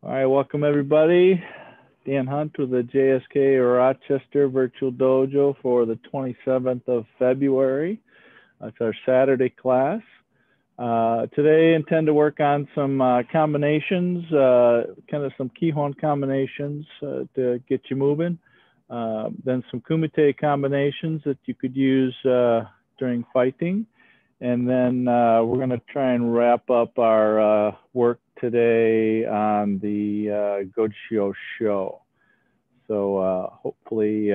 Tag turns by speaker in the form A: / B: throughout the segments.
A: All right, welcome everybody. Dan Hunt with the JSKA Rochester Virtual Dojo for the 27th of February. That's our Saturday class. Today I intend to work on some combinations, kind of some Kihon combinations to get you moving. Then some Kumite combinations that you could use during fighting. And then we're going to try and wrap up our work today on the Gojushiho Sho. So hopefully,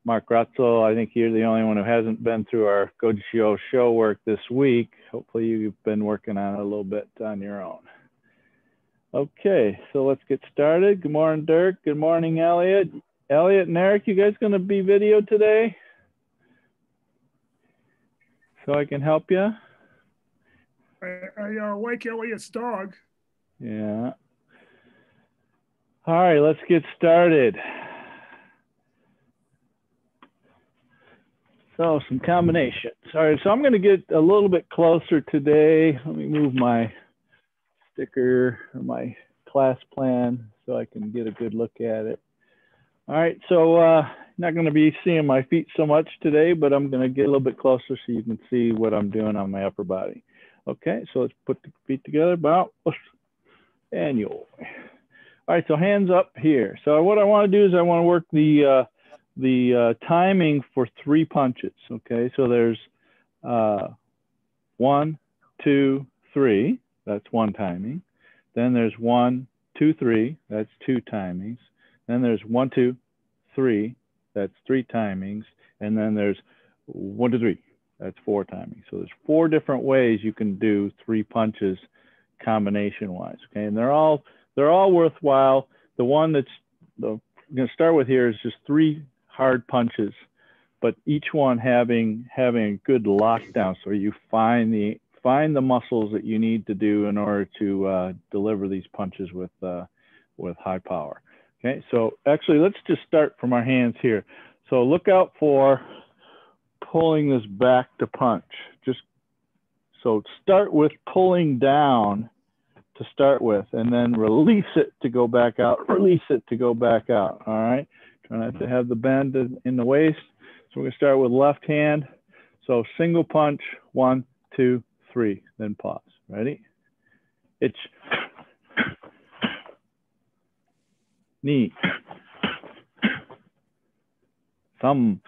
A: Mark Ratzel, I think you're the only one who hasn't been through our Gojushiho Sho work this week. Hopefully you've been working on it a little bit on your own. Okay, so let's get started. Good morning, Dirk. Good morning, Elliot. Elliot and Eric, you guys going to be video today? So I can help you?
B: I like Elliot's dog.
A: Yeah. All right, let's get started. So some combinations. All right, so I'm going to get a little bit closer today. Let me move my sticker or my class plan so I can get a good look at it. All right, so not going to be seeing my feet so much today, but I'm going to get a little bit closer so you can see what I'm doing on my upper body. Okay, so let's put the feet together, bow, and you'll. All right, so hands up here. So what I want to do is I want to work the timing for 3 punches. Okay, so there's 1, 2, 3. That's 1 timing. Then there's 1, 2, 3. That's 2 timings. Then there's 1, 2, 3. That's 3 timings. And then there's 1, 2, 3. That's 4 timings. So there's 4 different ways you can do 3 punches combination-wise. Okay, and they're all worthwhile. The one that's I'm going to start with here is just 3 hard punches, but each one having a good lockdown, so you find the muscles that you need to do in order to deliver these punches with high power. Okay, so actually let's just start from our hands here. So look out for pulling this back to punch. So start with pulling down to start with, and then release it to go back out, release it to go back out. All right, try not to have the bend in the waist. So we're going to start with left hand. So single punch, 1, 2, 3, then pause. Ready? Itch. Knee. Thumb.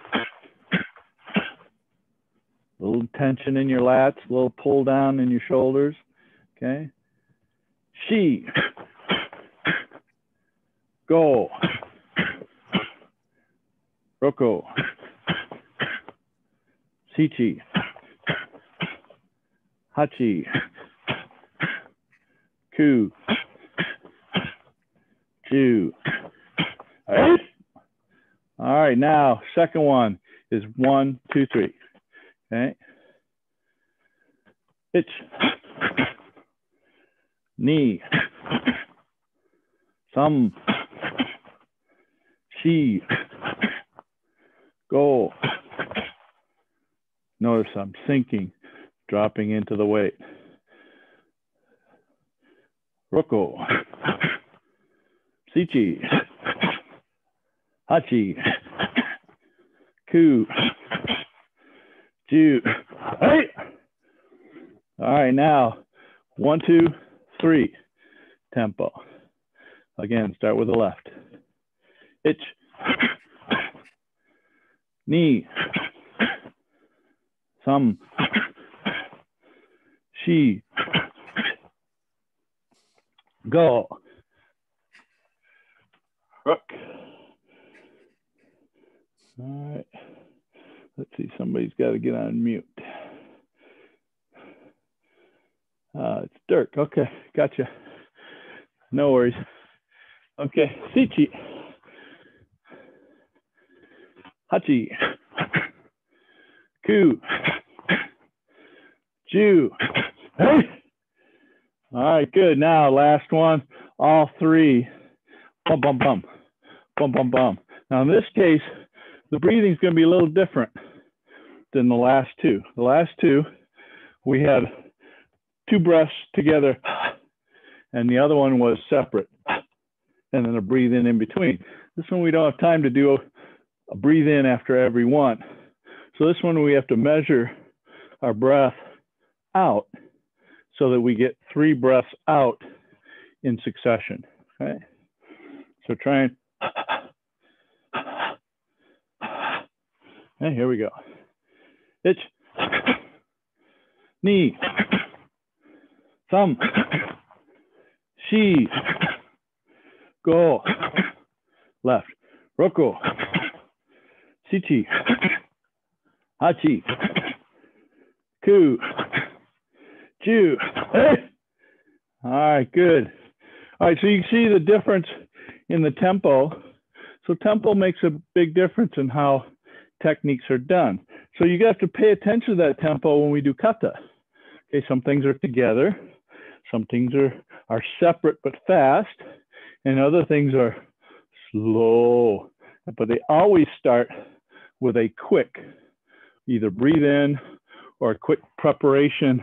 A: A little tension in your lats, a little pull down in your shoulders. Okay. Shi. Go. Roko. Shichi. Hachi. Ku. Ju. All right, now second one is 1, 2, 3. Okay. Itch. Knee. Thumb. Shi. Go. Notice I'm sinking, dropping into the weight. Roko. Shichi. Hachi. Ku. Ju. Hey! All right, now 1, 2, 3. Tempo. Again, start with the left. Itch. Knee. Thumb. Shi. Go. Rook. All right. Let's see, somebody's got to get on mute. It's Dirk. Okay, gotcha. No worries. Okay, Sichi. Hachi. Ku. Ju. Hey! All right, good. Now, last one. All 3. Bum, bum, bum. Bum, bum, bum. Now, in this case, the breathing is going to be a little different than the last 2. The last 2, we had 2 breaths together and the other one was separate, and then a breathe in between. This one we don't have time to do a breathe in after every one. So this one we have to measure our breath out so that we get 3 breaths out in succession, okay? So try and, okay, here we go. Ich, ni, sam, shi, go, left, roko, shichi, hachi, ku, ju. All right, good. All right, so you can see the difference in the tempo. So tempo makes a big difference in how techniques are done. So you have to pay attention to that tempo when we do kata. Okay, some things are together, some things are separate but fast, and other things are slow. But they always start with a quick, either breathe in or a quick preparation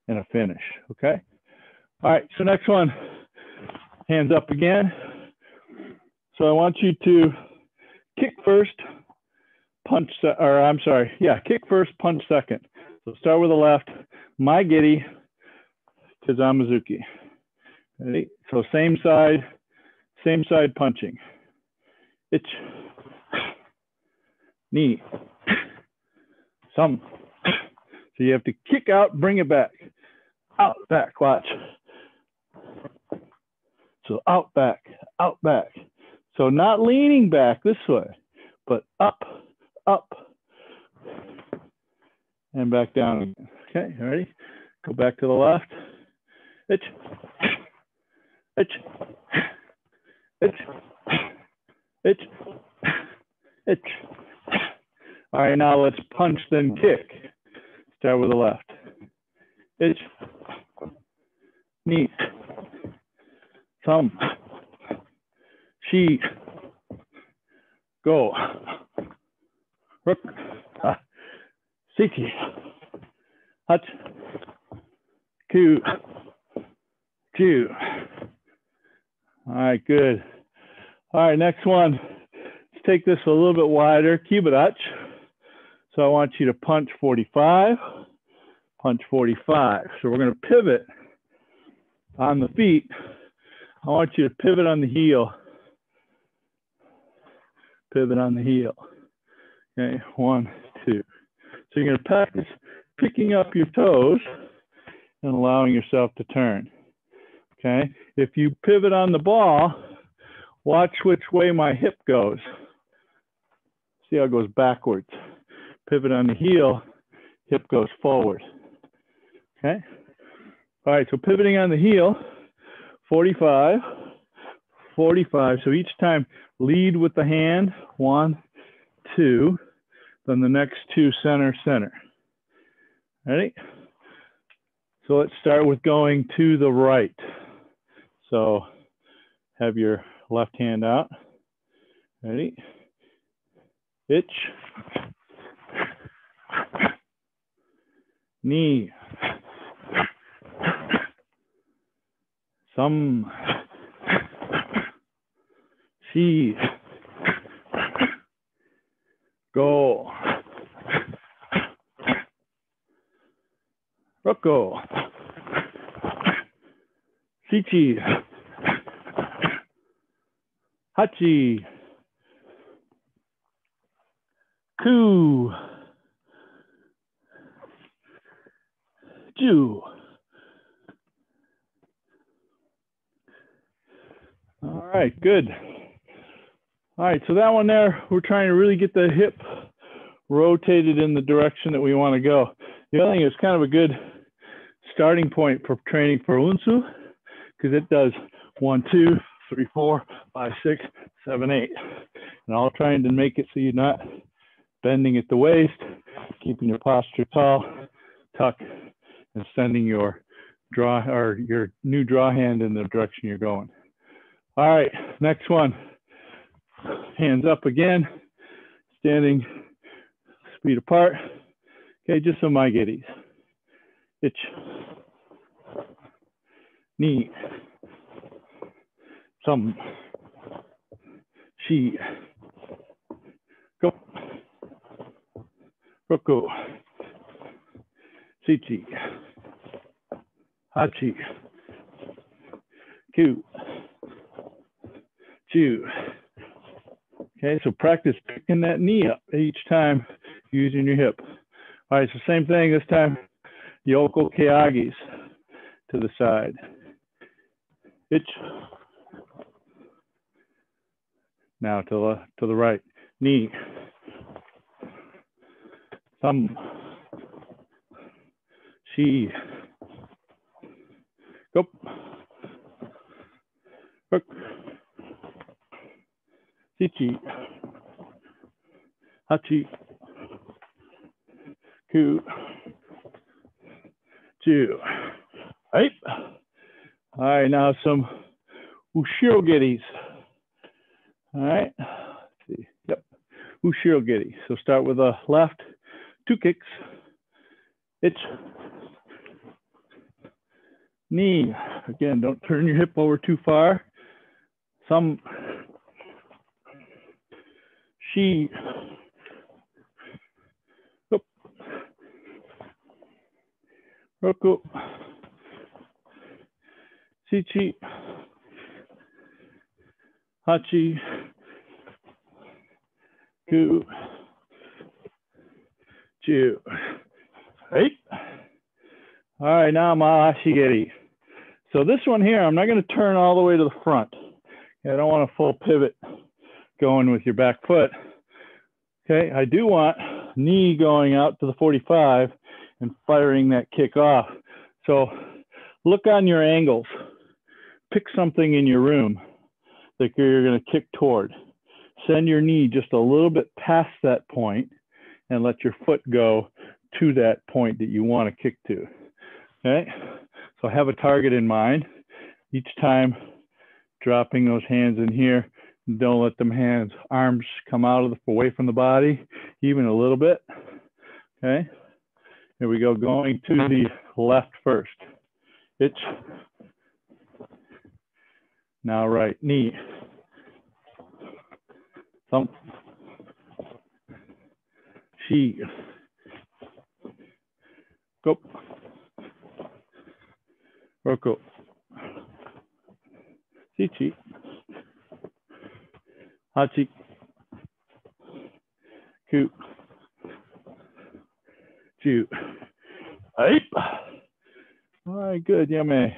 A: and a finish, okay? All right, so next one, hands up again. So I want you to kick first, punch, kick first, punch second. So start with the left, Mai Giri, Kazamazuki. Ready? So same side punching. Ich, ni, sam. So you have to kick out, bring it back. Out, back, watch. So out, back, out, back. So not leaning back this way, but up, up, and back down again. Okay, ready? Go back to the left. Ich, ich, ich, ich, ich. All right, now let's punch, then kick. Start with the left. Ich, ni, sam, shi, go, ruk, siki, hach, ku, ju. All right, good. All right, next one. Let's take this a little bit wider. Kibarachi. So I want you to punch 45, punch 45. So we're going to pivot on the feet. I want you to pivot on the heel. Pivot on the heel. Okay, 1, 2. So you're going to practice picking up your toes and allowing yourself to turn. Okay, if you pivot on the ball, watch which way my hip goes. See how it goes backwards. Pivot on the heel, hip goes forward. Okay. All right, so pivoting on the heel, 45, 45. So each time lead with the hand, 1, 2, then the next 2 center, center. Ready? So let's start with going to the right. So have your left hand out. Ready? Ich, ni, sam, shi, go, roko, shichi, hachi, ku, ju. All right, good. All right, so that one there, we're trying to really get the hip rotated in the direction that we want to go. The other thing is kind of a good starting point for training for Unsu, because it does 1, 2, 3, 4, 5, 6, 7, 8. And all trying to make it so you're not bending at the waist, keeping your posture tall, tuck, and sending your draw or your new draw hand in the direction you're going. All right, next one. Hands up again, standing feet apart. Okay, just some Mai Giris. Ich, Ni. Some. Shi. Go. Roku. Sichi. Hachi. Ku. Chu. Okay, so practice picking that knee up each time using your hip. All right, so same thing this time. Yoko Keagis to the side. Itch. Now to the right. Knee. Thumb. Shi. Go. Hook. Sichi. Hachi. Ku. Chu. Right. All right, now some Ushiro Gitties. All right. Let's see. Yep. Ushiro Gitty. So start with the left, 2 kicks. Itch. Knee. Again, don't turn your hip over too far. Some. Shi. Up. Roku. Sichi. Hachi. Ku. Chu. Right. All right, now Mahashigiri. So this one here, I'm not going to turn all the way to the front. I don't want a full pivot going with your back foot. Okay, I do want knee going out to the 45 and firing that kick off. So look on your angles. Pick something in your room that you're going to kick toward. Send your knee just a little bit past that point and let your foot go to that point that you want to kick to. Okay, so have a target in mind. Each time dropping those hands in here, don't let them arms come out of away from the body, even a little bit. Okay, here we go, going to the left first. Itch. Now right, knee. Thump. Shi. Go. Roku. Sichi. Hachi. Ku. Chu. Ape. All right, good, yummy.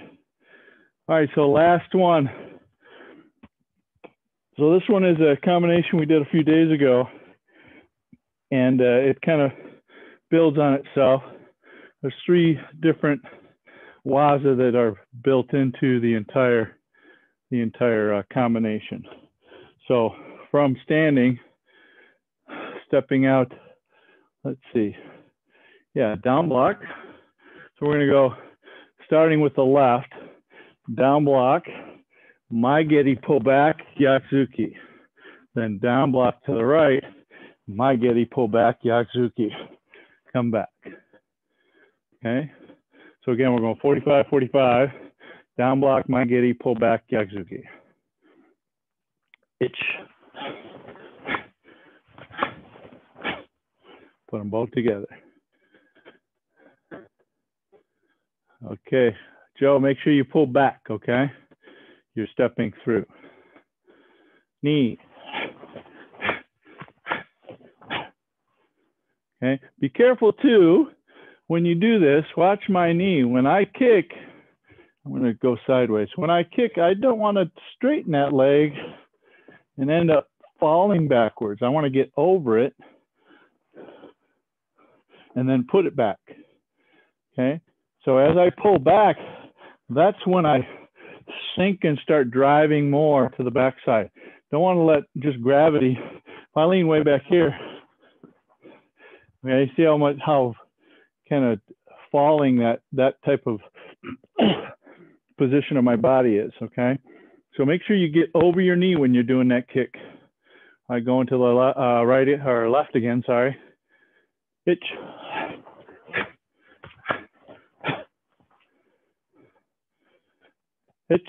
A: All right, so last one. So this one is a combination we did a few days ago, and it kind of builds on itself. There's 3 different waza that are built into the entire combination. So from standing, stepping out, let's see, yeah, down block. So we're going to go starting with the left, down block, Maigeri pull back, Yakuzuki. Then down block to the right, Maigeri pull back, Yakuzuki. Come back. Okay. So again, we're going 45, 45, down block, Maigeri, pull back, Yakuzuki. Itch. Put them both together. Okay, Joe, make sure you pull back, okay? You're stepping through. Knee. Okay, be careful too. When you do this, watch my knee. When I kick, I'm going to go sideways. When I kick, I don't want to straighten that leg and end up falling backwards. I want to get over it and then put it back. Okay, so as I pull back, that's when I sink and start driving more to the backside. Don't want to let just gravity. If I lean way back here, okay, see how kind of falling that type of position of my body is, okay? So make sure you get over your knee when you're doing that kick. I go into the right or left again, sorry. Itch. Hitch.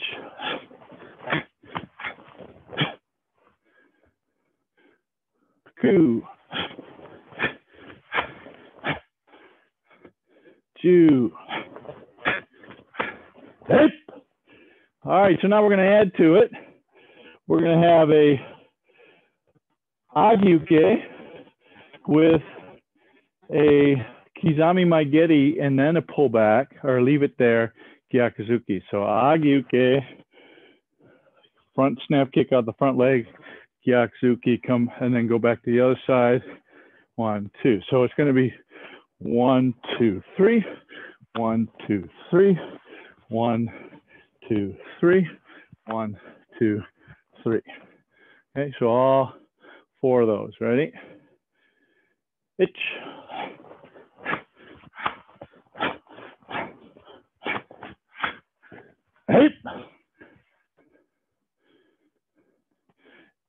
A: Ku. Ju. Hip. All right, so now we're going to add to it. We're going to have a agyuke with a kizami maigeri and then a pullback, or leave it there, gyakuzuki. So agyuke, front snap kick out the front leg, gyakuzuki, come and then go back to the other side. 1, 2. So it's going to be 1, 2, 3, 1, 2, 3, 1, 2, 3, 1, 2, 3. Okay, so all 4 of those. Ready? Itch. Hip.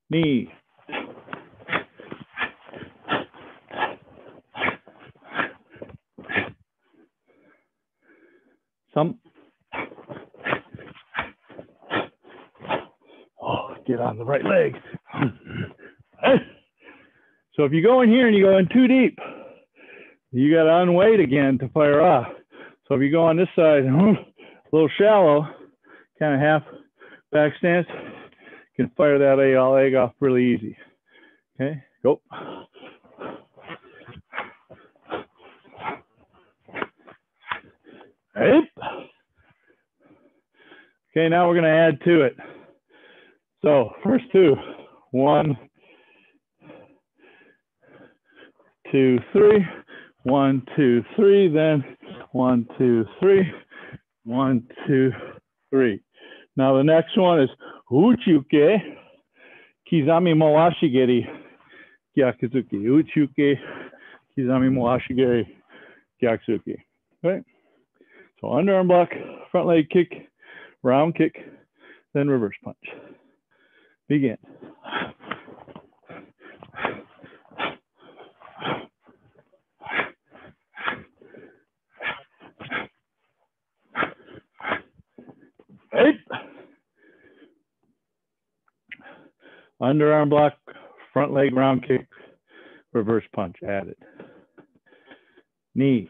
A: Knee. Thump. Oh, get on the right leg. So if you go in here and you go in too deep, you got to unweight again to fire off. So if you go on this side, a little shallow, kind of half back stance, you can fire that leg off really easy. Okay, go. Okay, now we're going to add to it. So first 2, 1, 2, 3, 1, 2, 3, then 1, 2, 3, 1, 2, 3. Now the next one is uchuke, kizami moashigeri, gyakuzuki. Uchuke, kizami moashigeri, gyakuzuki. Okay. So underarm block, front leg kick, round kick, then reverse punch. Begin. Underarm block, front leg round kick, reverse punch added. Knee.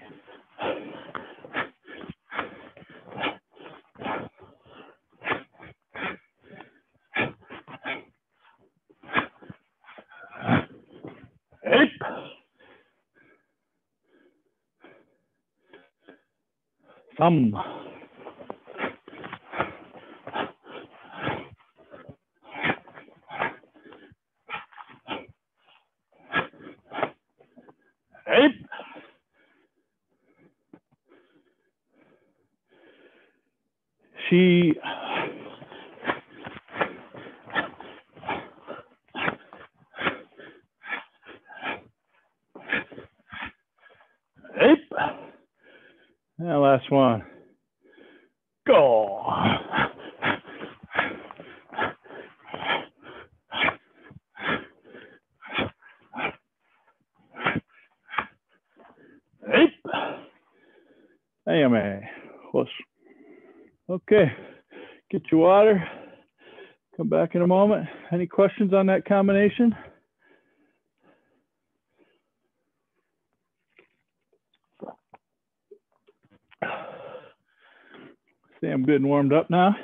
A: Thumb. She and last one. Go. Okay, get your water. Come back in a moment. Any questions on that combination? See, I'm good and warmed up now.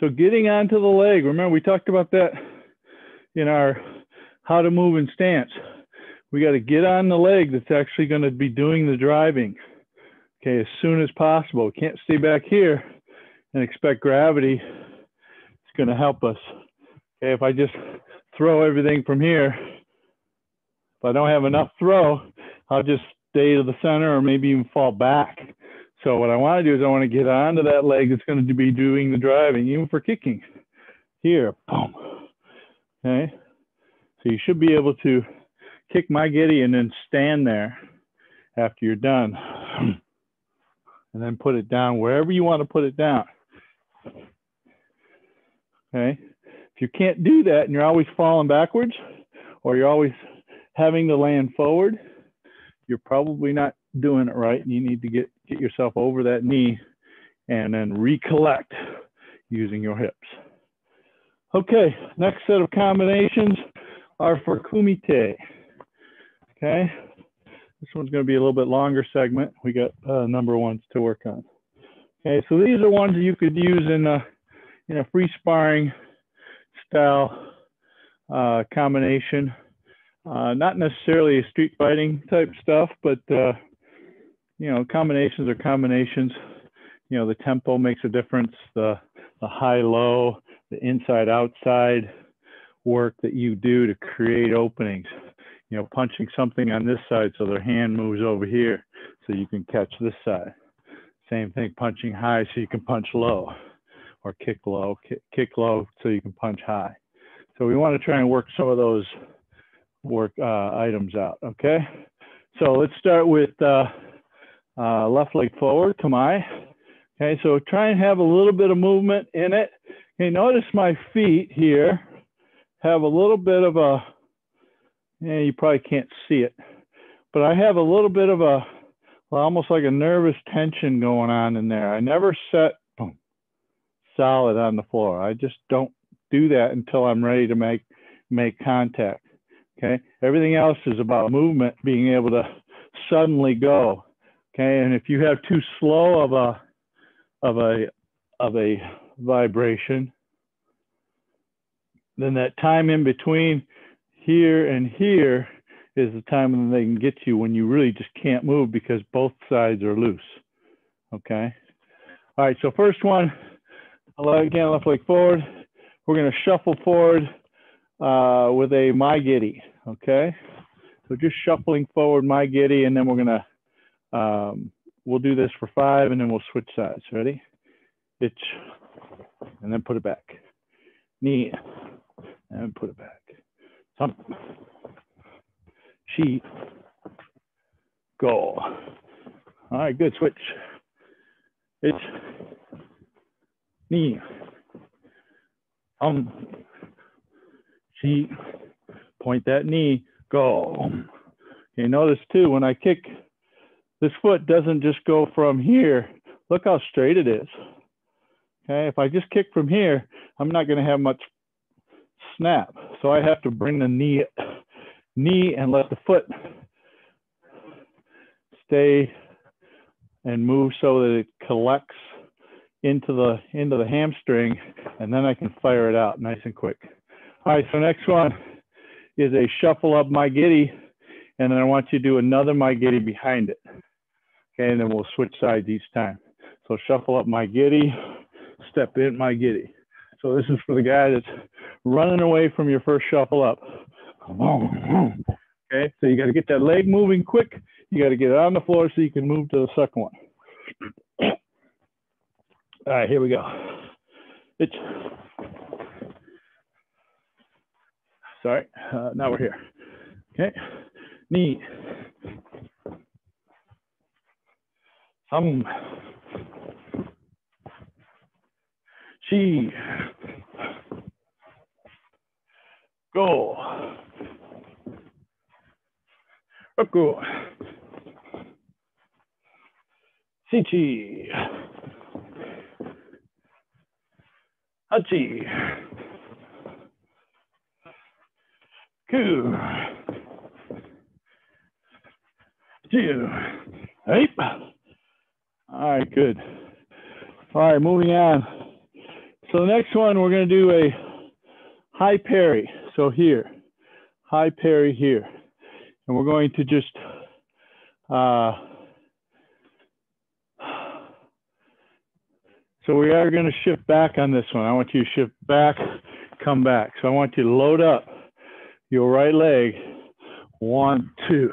A: So getting onto the leg, remember we talked about that in our how to move in stance. We got to get on the leg that's actually going to be doing the driving, okay, as soon as possible. We can't stay back here and expect gravity. It's going to help us. Okay, if I just throw everything from here, if I don't have enough throw, I'll just stay to the center or maybe even fall back. So what I want to do is I want to get onto that leg that's going to be doing the driving, even for kicking. Here, boom. Okay, so you should be able to kick maigeri and then stand there after you're done. And then put it down wherever you want to put it down. okay? If you can't do that and you're always falling backwards or you're always having to land forward, you're probably not doing it right. And you need to get yourself over that knee and then recollect using your hips. Okay, next set of combinations are for kumite, okay? This one's gonna be a little bit longer segment. We got number ones to work on. Okay, so these are ones that you could use in a free sparring style combination. Not necessarily a street fighting type stuff, but you know, combinations are combinations. You know, the tempo makes a difference, the high-low, the inside-outside work that you do to create openings. You know, punching something on this side so their hand moves over here so you can catch this side. Same thing, punching high so you can punch low, or kick low so you can punch high. So we want to try and work some of those items out, okay? So let's start with left leg forward, kamae. Okay, so try and have a little bit of movement in it. Okay, notice my feet here have a little bit of a, yeah, you probably can't see it, but I have a little bit of a, well, almost like a nervous tension going on in there. I never set boom, solid on the floor. I just don't do that until I'm ready to make contact. Okay, everything else is about movement, being able to suddenly go. Okay, and if you have too slow of a vibration, then that time in between here and here is the time when they can get you, when you really just can't move because both sides are loose. Okay. All right. So first one, again, left leg forward. We're going to shuffle forward with a mai giri. Okay. So just shuffling forward mai giri, and then we're going to, we'll do this for 5 and then we'll switch sides. Ready? Itch, and then put it back. Knee, and put it back. Thump. Chi, go. All right, good, switch. Itch, knee, chi, point that knee, go. Okay, notice too, when I kick, this foot doesn't just go from here. Look how straight it is. Okay, if I just kick from here, I'm not going to have much snap. So I have to bring the knee and let the foot stay and move so that it collects into the hamstring, and then I can fire it out nice and quick. All right, so next one is a shuffle up mai giri, and then I want you to do another mai giri behind it. Okay, and then we'll switch sides each time. So shuffle up mai giri, step in mai giri. So this is for the guy that's running away from your first shuffle up. Okay, so you got to get that leg moving quick. You got to get it on the floor so you can move to the second one. All right, here we go. It's, sorry, now we're here. Okay, knee, thumb, chi, go, go, chi, hachi, ku, two, eight. All right, good. All right, moving on. So the next one, we're going to do a high parry. So here, high parry here. And we're going to just, so we are going to shift back on this one. I want you to shift back, come back. So I want you to load up your right leg. 1, 2.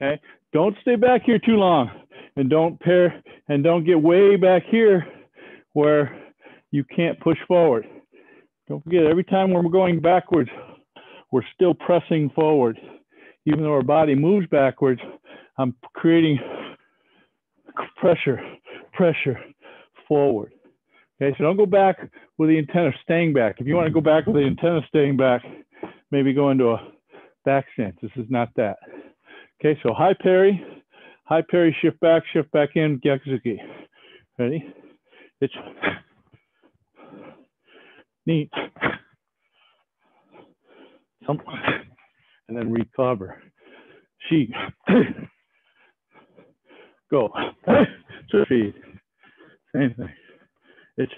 A: Okay. Don't stay back here too long, and don't pair, and don't get way back here where you can't push forward. Don't forget, every time we're going backwards, we're still pressing forward. Even though our body moves backwards, I'm creating pressure forward. Okay, so don't go back with the intent of staying back. If you want to go back with the intent of staying back, maybe go into a back stance. This is not that. Okay, so high parry, shift back in, Gyakuzuki. Ready? It's knee. And then recover. She. Go. Switch feet. Same thing. It's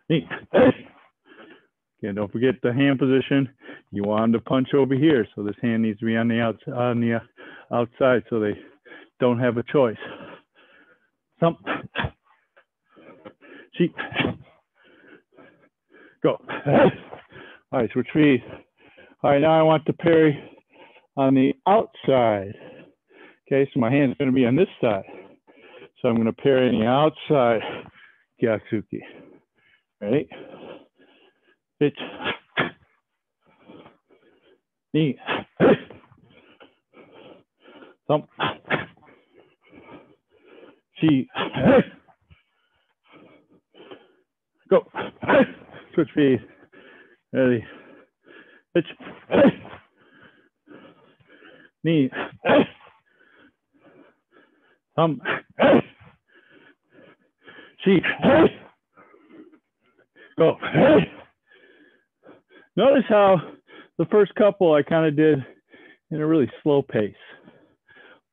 A: knee. Okay, don't forget the hand position. You want them to punch over here, so this hand needs to be on the outside, so they don't have a choice. Thump. Cheek. Go. All right, switch feet. All right, now I want to parry on the outside. Okay, so my hand's going to be on this side. So I'm going to parry on the outside, Gyakuzuki. Ready? Pitch. Knee. Thump. Chi. Go. Switch feet. Ready. Pitch. Knee. Thump. Chi. Go. Notice how the first couple I kind of did in a really slow pace.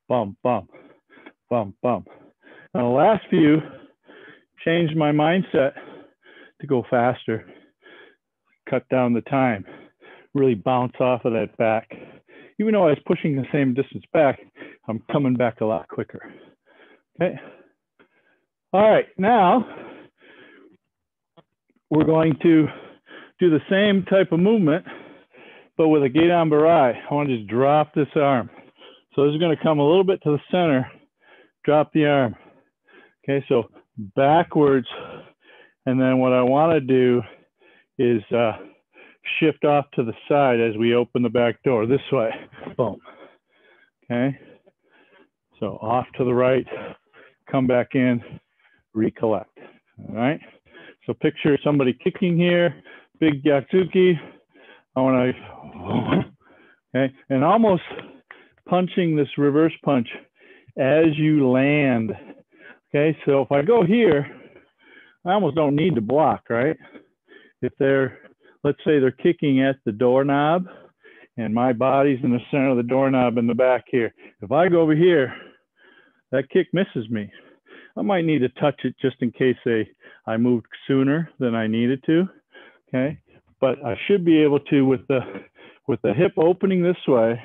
A: Bum, bum, bum, bum. Now the last few changed my mindset to go faster, cut down the time, really bounce off of that back. Even though I was pushing the same distance back, I'm coming back a lot quicker. Okay. All right, now we're going to do the same type of movement, but with a Gedan Barai. I want to just drop this arm. So this is going to come a little bit to the center, drop the arm. Okay, so backwards. And then what I want to do is shift off to the side as we open the back door, this way. Boom. Okay, so off to the right, come back in, recollect. All right, so picture somebody kicking here, big Gyakuzuki. I want to, okay, and almost punching this reverse punch as you land. Okay, so if I go here, I almost don't need to block, right? If they're, let's say they're kicking at the doorknob and my body's in the center of the doorknob in the back here. If I go over here, that kick misses me. I might need to touch it just in case I moved sooner than I needed to, okay? But I should be able to, with the hip opening this way,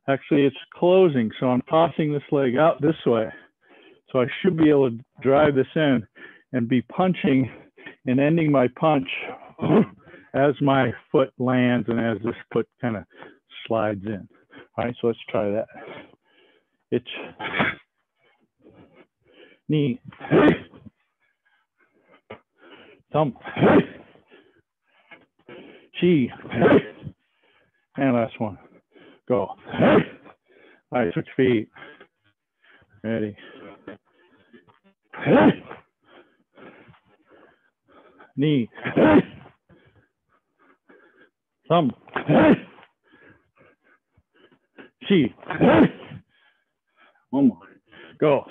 A: actually it's closing, so I'm tossing this leg out this way. So I should be able to drive this in and be punching and ending my punch as my foot lands and as this foot kind of slides in. All right, so let's try that. It's knee, thump, chi, and last one. Go. All right, switch feet. Ready. Knee, thumb, chi. One more. Go.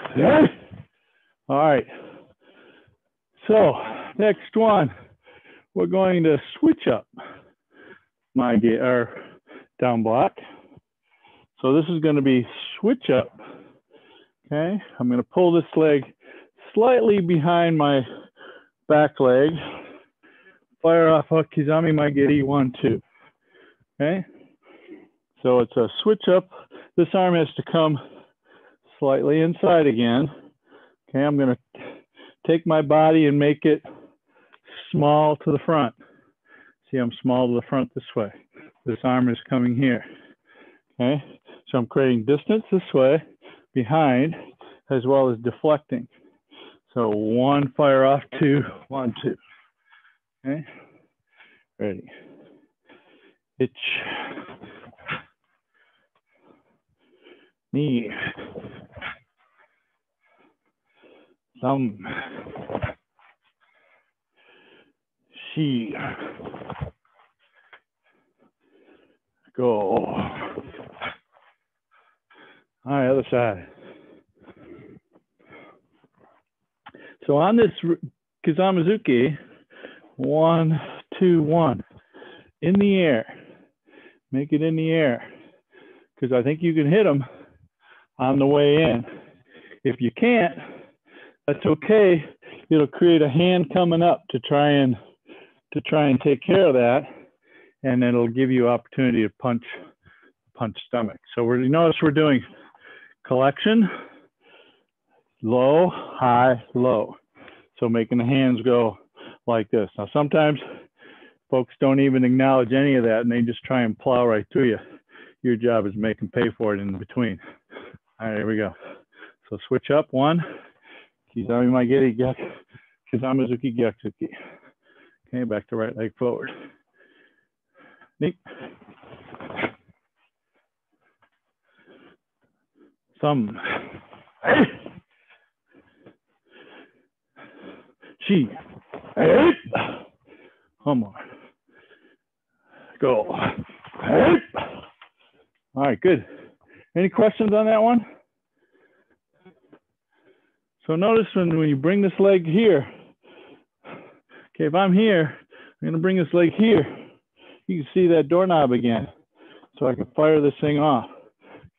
A: All right. So next one, we're going to switch up my down block. So this is going to be switch up. Okay, I'm going to pull this leg slightly behind my back leg. Fire off a Kizami Maigiri 1, 2. Okay, so it's a switch up. This arm has to come slightly inside again. Okay, I'm going to take my body and make it small to the front. See, I'm small to the front this way. This arm is coming here. Okay, so I'm creating distance this way behind as well as deflecting. So 1, fire off, 2, 1, 2. Okay, ready. Itch. Knee. Some. She. Go. All right, other side. So on this Kizamazuki, 1, 2, 1, in the air. Make it in the air, because I think you can hit them on the way in. If you can't, that's okay. It'll create a hand coming up to try and take care of that, and it'll give you opportunity to punch stomach. So you notice we're doing collection, low, high, low. So making the hands go like this. Now sometimes folks don't even acknowledge any of that, and they just try and plow right through you. Your job is make them pay for it in between. All right, here we go. So switch up, 1. Kizami Mageri Gyak, Kizamazuki Gyaksuki. Okay, back to right leg forward. Neat. Some. She. One more. Go. All right, good. Any questions on that one? So notice when you bring this leg here, okay, if I'm here, I'm gonna bring this leg here. You can see that doorknob again. So I can fire this thing off.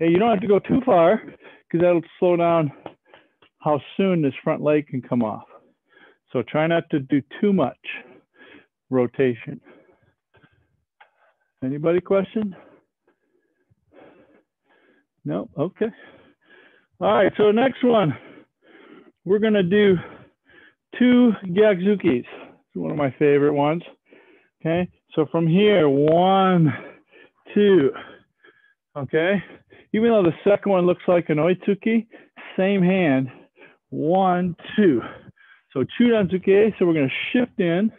A: Okay, you don't have to go too far, because that'll slow down how soon this front leg can come off. So try not to do too much rotation. Anybody question? No? Okay. All right, so next one, we're gonna do 2 Gyakzukis. It's one of my favorite ones. Okay, so from here, 1, 2, okay? Even though the second one looks like an Oitsuki, same hand, 1, 2. So Chudanzuke, so we're gonna shift in,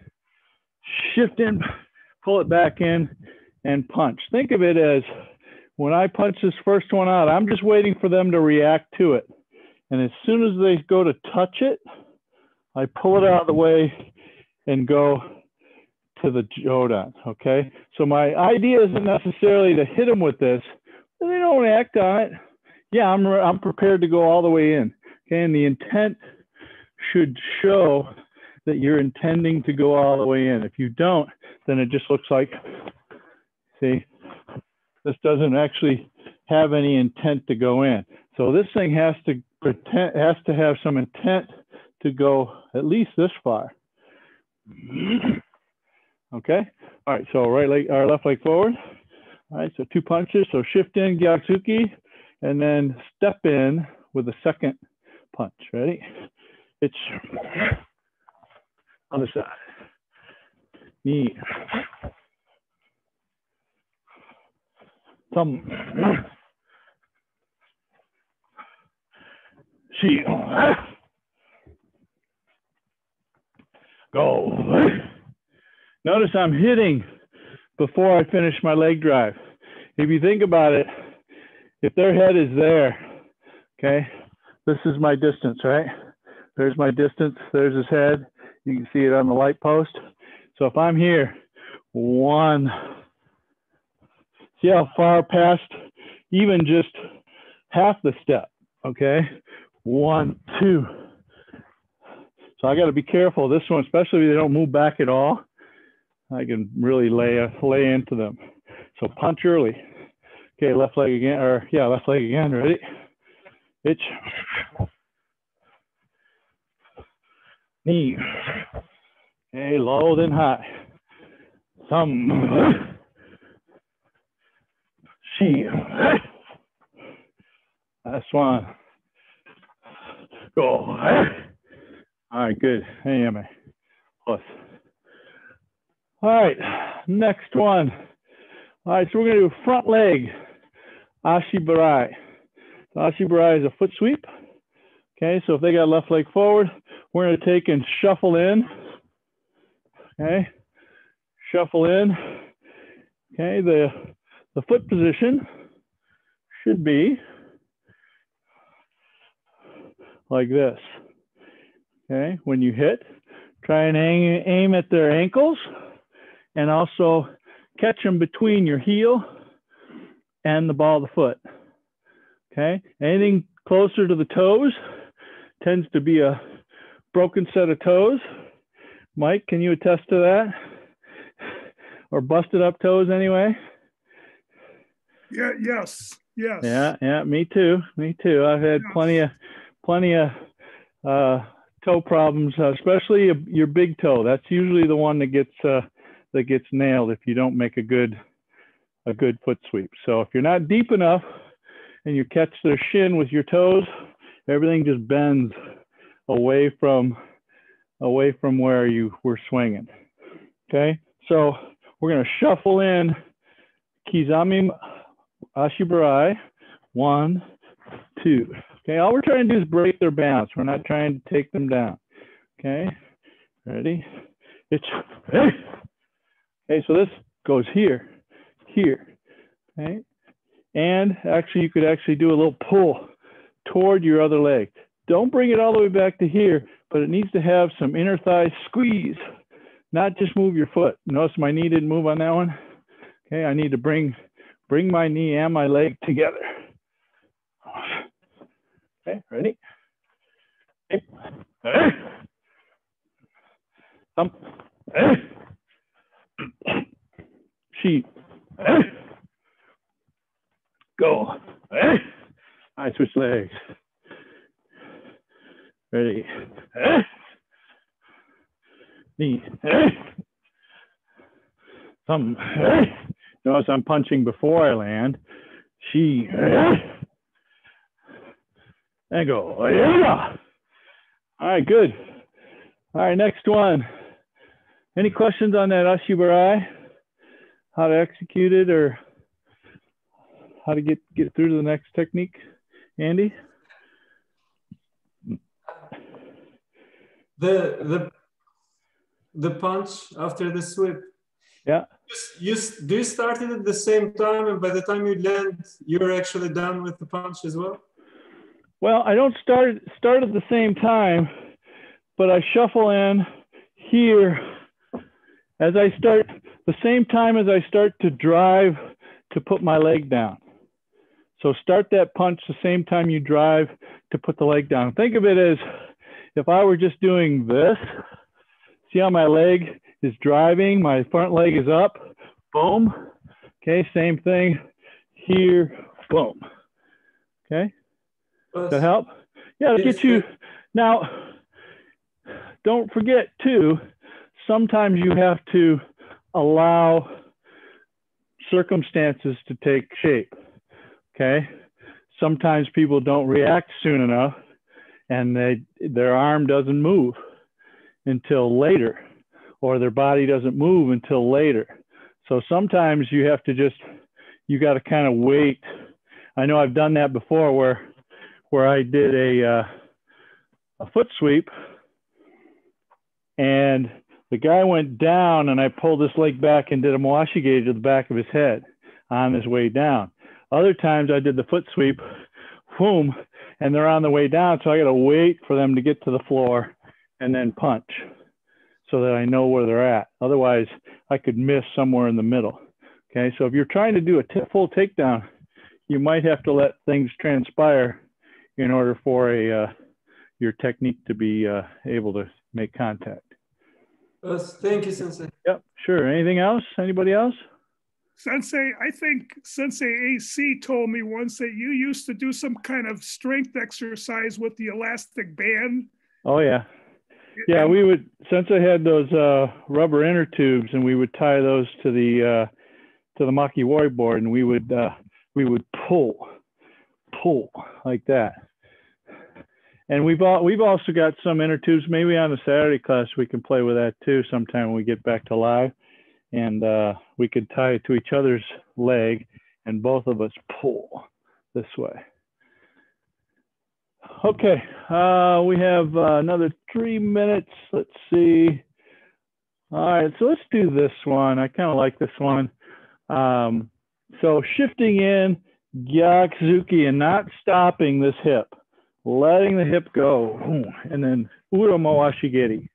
A: pull it back in, and punch. Think of it as when I punch this first one out, I'm just waiting for them to react to it. And as soon as they go to touch it, I pull it out of the way and go to the Jodan, okay? So my idea isn't necessarily to hit them with this. If they don't react on it, yeah, I'm prepared to go all the way in, okay? And the intent should show that you're intending to go all the way in. If you don't, then it just looks like, see, this doesn't actually have any intent to go in. So this thing has to have some intent to go at least this far. Okay. All right. So right leg or left leg forward. All right. So 2 punches. So shift in Gyaksuki, and then step in with the second punch. Ready? It's on the side. Knee. Thumb. She. Go. Notice I'm hitting before I finish my leg drive. If you think about it, if their head is there, okay, this is my distance, right? There's my distance, there's his head. You can see it on the light post. So if I'm here, 1, see how far past even just half the step, okay? 1, 2. So I got to be careful. This one, especially if they don't move back at all, I can really lay into them. So punch early. Okay, left leg again, or yeah, left leg again. Ready? Itch. Knee. Okay, low then high. Thumb. She. Last one. Go. All right, good. Hey, am I? Plus. All right, next one. All right, so we're gonna do front leg, Ashibarai. So Ashibarai is a foot sweep. Okay, so if they got left leg forward, we're gonna take and shuffle in. Okay, shuffle in. Okay, the foot position should be like this. Okay, when you hit, try and aim at their ankles and also catch them between your heel and the ball of the foot. Okay, anything closer to the toes tends to be a broken set of toes. Mike, can you attest to that? Or busted up toes anyway?
B: Yeah, yes.
A: Yeah, me too. I've had plenty of toe problems, especially your big toe. That's usually the one that gets nailed if you don't make a good foot sweep. So if you're not deep enough and you catch their shin with your toes, everything just bends away from where you were swinging. Okay, so we're going to shuffle in Kizami Ashibarai, 1, 2. Okay, all we're trying to do is break their balance. We're not trying to take them down. Okay, ready? Okay, so this goes here. Okay, and actually you could actually do a little pull toward your other leg. Don't bring it all the way back to here, but it needs to have some inner thigh squeeze, not just move your foot. Notice my knee didn't move on that one. Okay, I need to bring my knee and my leg together. Okay, ready? Okay. Thump. Sheet. Go. I switch legs. Ready. Knee. Thumb. Notice I'm punching before I land. She. And go. All right, good. All right, next one. Any questions on that Ashibarai? How to execute it or how to get through to the next technique? Andy?
C: The punch after the sweep.
A: Yeah.
C: Do you start it at the same time, and by the time you land, you're actually done with the punch as well?
A: Well, I don't start at the same time, but I shuffle in here as I start, the same time as I start to drive to put my leg down. So start that punch the same time you drive to put the leg down. Think of it as if I were just doing this. See how my leg is driving, my front leg is up, boom. Okay, same thing here, boom. Okay, does that help? Yeah, it'll get you. Now, don't forget too, sometimes you have to allow circumstances to take shape, okay? Sometimes people don't react soon enough and their arm doesn't move until later, or their body doesn't move until later. So sometimes you have to you got to kind of wait. I know I've done that before where I did a foot sweep and the guy went down and I pulled his leg back and did a Mwashige to the back of his head on his way down. Other times I did the foot sweep, boom, and they're on the way down. So I got to wait for them to get to the floor and then punch so that I know where they're at. Otherwise I could miss somewhere in the middle. Okay, so if you're trying to do a full takedown, you might have to let things transpire in order for your technique to be able to make contact.
C: Thank you, Sensei.
A: Yep, sure. Anything else? Anybody else?
B: Sensei, I think Sensei AC told me once that you used to do some kind of strength exercise with the elastic band.
A: Oh, yeah. Yeah, Sensei had those rubber inner tubes, and we would tie those to the makiwari board, and we would pull like that. And we've also got some inner tubes. Maybe on the Saturday class we can play with that too sometime when we get back to live. And we could tie it to each other's leg and both of us pull this way. Okay, we have another 3 minutes. Let's see. All right, so let's do this one. I kind of like this one. So shifting in Gyakuzuki and not stopping this hip. Letting the hip go and then Uromo Ashigiri.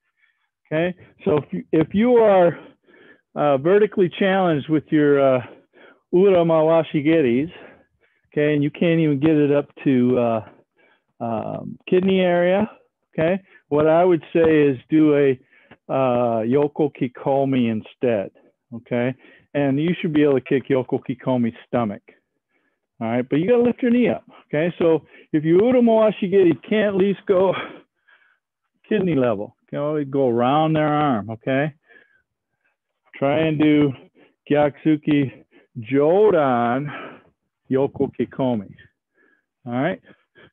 A: Okay, so if you are vertically challenged with your Uromo Ashigiris, okay, and you can't even get it up to kidney area, okay, what I would say is do a Yoko Kikomi instead, okay, and you should be able to kick Yoko Kikomi's stomach. All right, but you got to lift your knee up, okay? So if you Uromo Ashigiri, you can't at least go kidney level. You can always go around their arm, okay? Try and do Gyaksuki Jodan Yoko Kikomi. All right,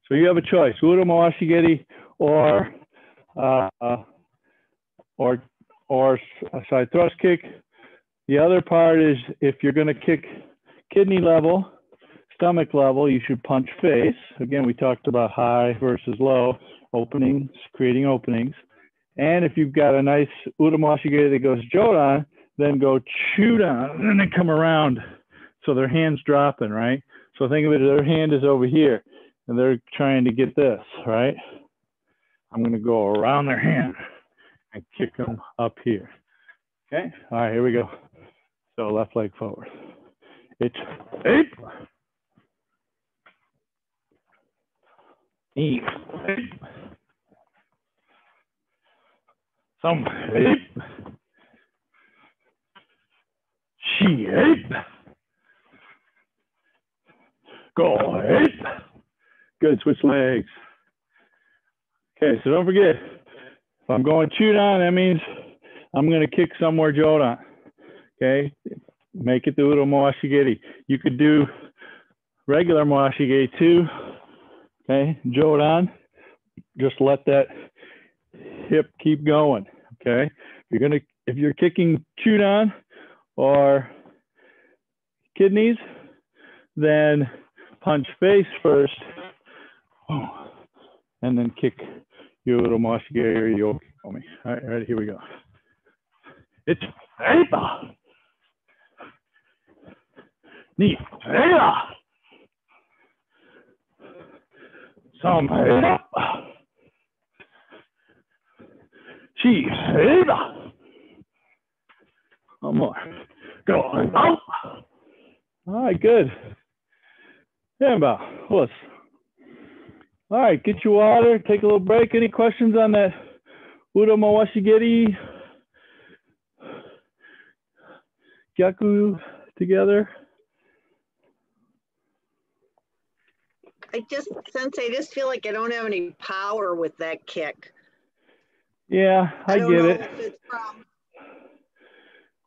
A: so you have a choice: Uromo Ashigiri or side thrust kick. The other part is if you're going to kick kidney level, stomach level, you should punch face. Again, we talked about high versus low, openings, creating openings. And if you've got a nice Uromo Ashigiri that goes Jodan, then go Chudan, and then come around. So their hand's dropping, right? So think of it, their hand is over here, and they're trying to get this, right? I'm going to go around their hand and kick them up here. Okay? All right, here we go. So left leg forward. It's 8. Knee. 8. Some 8. She 8. Go 8. Good, switch legs. Okay, so don't forget, if I'm going Chudan, that means I'm going to kick somewhere Jodan. Okay, make it the Uromo Ashigiri. You could do regular Moashigiri too. Okay, Jodan, just let that hip keep going. Okay, if you're kicking Chudan or kidneys, then punch face first, and then kick your Uromo Ashigiri or Yoko Kikomi. All right, here we go. It's Eiba. Knee. Eiba. Some Eiba. She Eiba. One more. Go out. All right, good. Yeah, about. All right, get your water, take a little break. Any questions on that Uromo Ashigiri? Gyaku together?
D: Sensei, I just feel like I don't have any power with that kick.
A: Yeah, I
D: don't
A: get
D: know
A: it.
D: if it's from...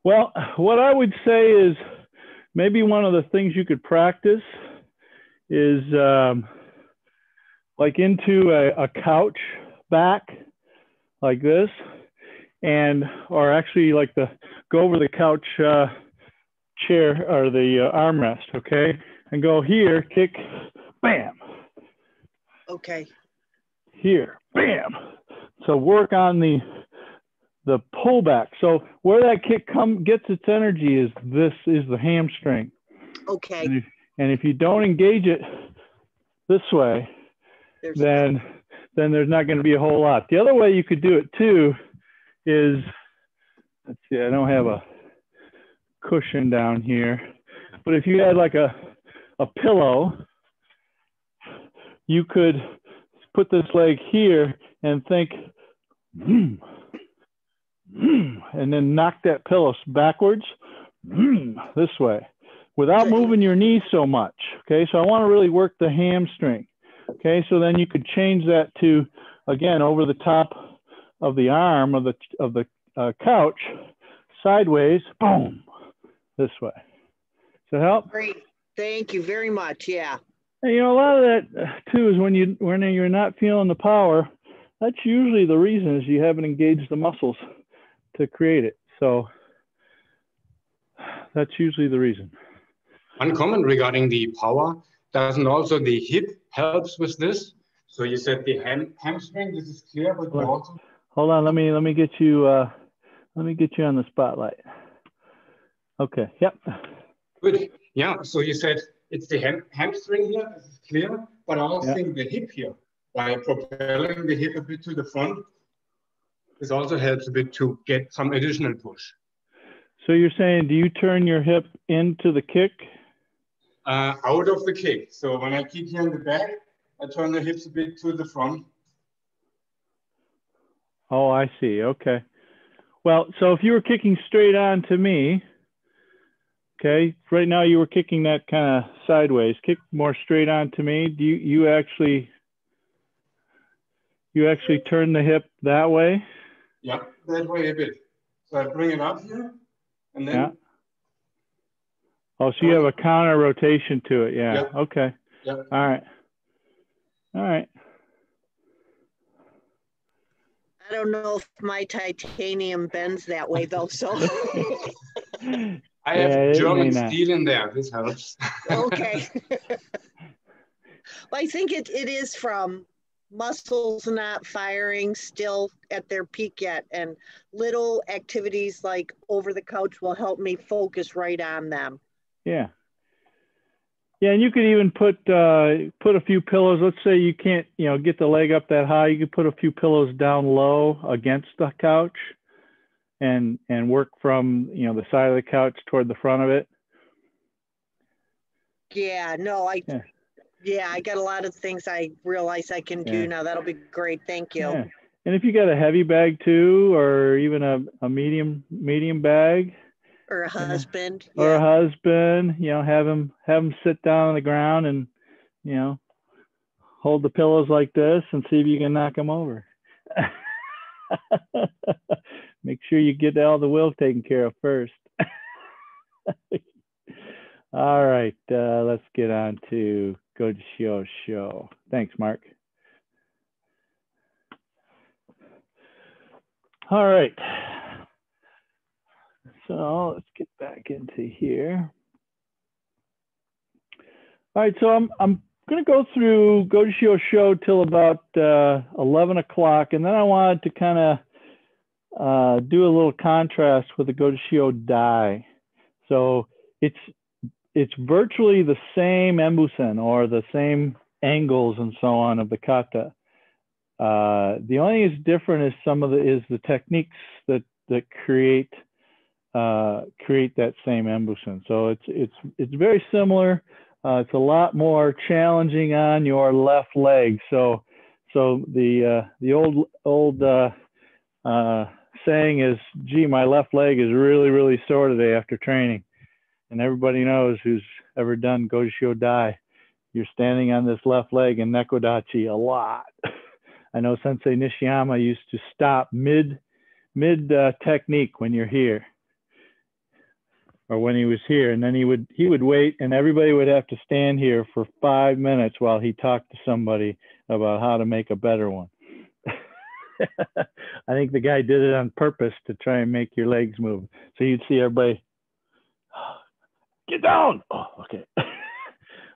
A: Well, what I would say is maybe one of the things you could practice is like into a couch back like this, or actually like go over the couch chair or the armrest, okay? And go here, kick, bam.
D: Okay.
A: Here, bam. So work on the pullback. So where that kick gets its energy is the hamstring.
D: Okay.
A: And if you don't engage it this way, then there's not going to be a whole lot. The other way you could do it too is, let's see, I don't have a cushion down here, but if you had like a pillow, you could put this leg here and think, and then knock that pillow backwards this way without moving your knee so much. Okay, so I want to really work the hamstring. Okay, so then you could change that to, again, over the top of the arm of the couch, sideways, boom, this way. Does that help?
D: Great, thank you very much. Yeah.
A: And, a lot of that too is when you're not feeling the power. That's usually the reason is you haven't engaged the muscles to create it. So that's usually the reason.
E: One comment regarding the power. Doesn't also the hip helps with this? So you said the hamstring. This is clear, but you also. Hold
A: on. Let me get you. Let me get you on the spotlight. Okay. Yep.
E: Good. Yeah. So you said it's the hamstring here. This is clear, but I also think the hip here, by propelling the hip a bit to the front, This also helps a bit to get some additional push.
A: So you're saying, do you turn your hip into the kick?
E: Out of the kick. So when I kick here in the back, I turn the hips a bit to the front.
A: Oh, I see. Okay. Well, so if you were kicking straight on to me, okay, right now you were kicking that kind of sideways. Kick more straight on to me. Do you actually turn the hip that way?
E: Yeah, that way a bit. So I bring it up here, and then.
A: Yeah. Oh, so you have a counter rotation to it. Yeah.
E: Yep.
A: Okay.
E: Yep.
A: All right. All right.
D: I don't know if my titanium bends that way though, so.
E: I have German steel in there. This helps.
D: Okay. Well, I think it is from muscles not firing still at their peak yet, and little activities like over the couch will help me focus right on them.
A: Yeah. Yeah, and you could even put a few pillows. Let's say you can't, get the leg up that high. You could put a few pillows down low against the couch, and work from the side of the couch toward the front of it.
D: Yeah. No, I got a lot of things I realize I can do now. That'll be great. Thank you.
A: Yeah. And if you got a heavy bag too, or even a medium bag.
D: Or a husband.
A: Or a husband, have him sit down on the ground and, hold the pillows like this and see if you can knock him over. Make sure you get all the will taken care of first. All right, let's get on to Gojushiho Sho. Thanks, Mark. All right. So let's get back into here. All right, so I'm going to go through Gojushiho Sho till about 11 o'clock, and then I wanted to kind of do a little contrast with the Gojushiho Dai. So it's virtually the same embusen or the same angles and so on of the kata. The only thing that's different is the techniques that create that same embusen. So it's very similar. It's a lot more challenging on your left leg. So the old saying is, "Gee, my left leg is really, really sore today after training." And everybody knows who's ever done Gojushiho Dai, you're standing on this left leg in Nekodachi a lot. I know Sensei Nishiyama used to stop mid technique when you're here, or when he was here, and then he would wait, and everybody would have to stand here for 5 minutes while he talked to somebody about how to make a better one. I think the guy did it on purpose to try and make your legs move. So you'd see everybody, get down. Oh, okay.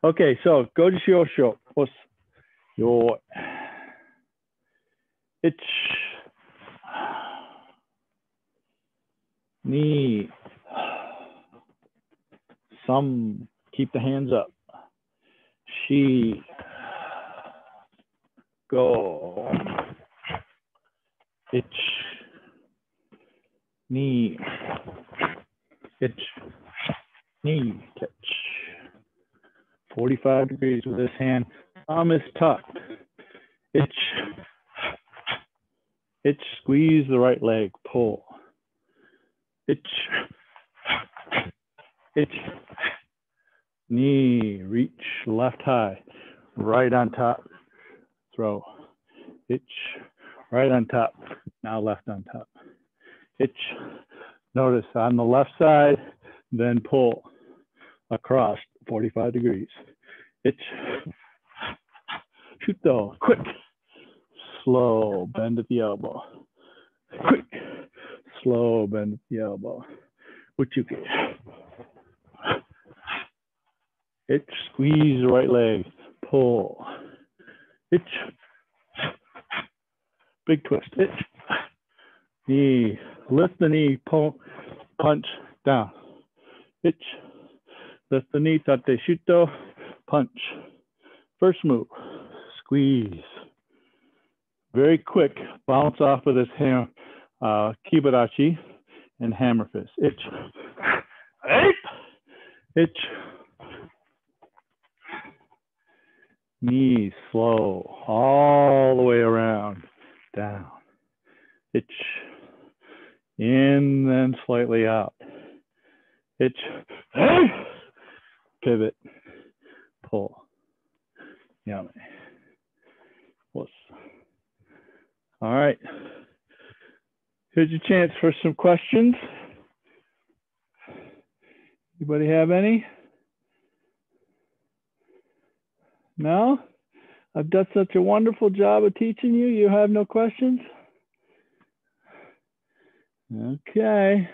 A: Okay, so Gojushiho Sho. What's your knee? Some keep the hands up. She go. Itch. Knee. Itch. Knee. Catch. 45 degrees with this hand. Arm is tucked. Itch. Itch. Squeeze the right leg. Pull. Itch. Itch. Knee. Reach. Left high. Right on top. Throw. Itch. Right on top. Now left on top. Itch. Notice on the left side, then pull across 45 degrees. Itch. Shoot though. Quick. Slow. Bend at the elbow. Quick. Slow. Bend at the elbow. Uchuki. Itch. Squeeze the right leg. Pull. Itch. Big twist. Itch. Knee. Lift the knee. Pull. Punch. Down. Itch. Lift the knee. Tate shuto. Punch. First move. Squeeze. Very quick. Bounce off of this hand. Kibarachi, and hammer fist. Ich, ape, ich. Knees slow, all the way around, down. Ich, in, then slightly out. Ich, pivot, pull. Yummy. All right. Here's your chance for some questions. Anybody have any? No? I've done such a wonderful job of teaching you. You have no questions? Okay.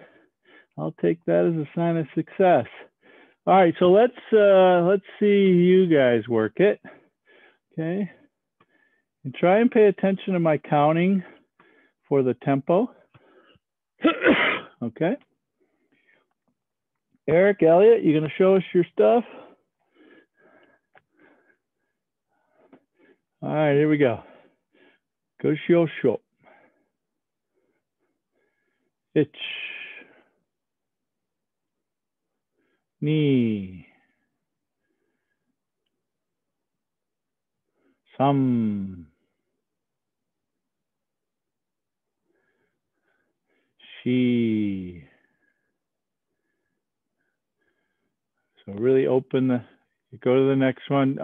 A: I'll take that as a sign of success. All right, so let's see you guys work it. Okay. And try and pay attention to my counting for the tempo. Okay. Eric, Elliot, you gonna show us your stuff? All right, here we go. Gojushiho Sho. Ich. Ni. Sam. She. So really open the, you go to the next one.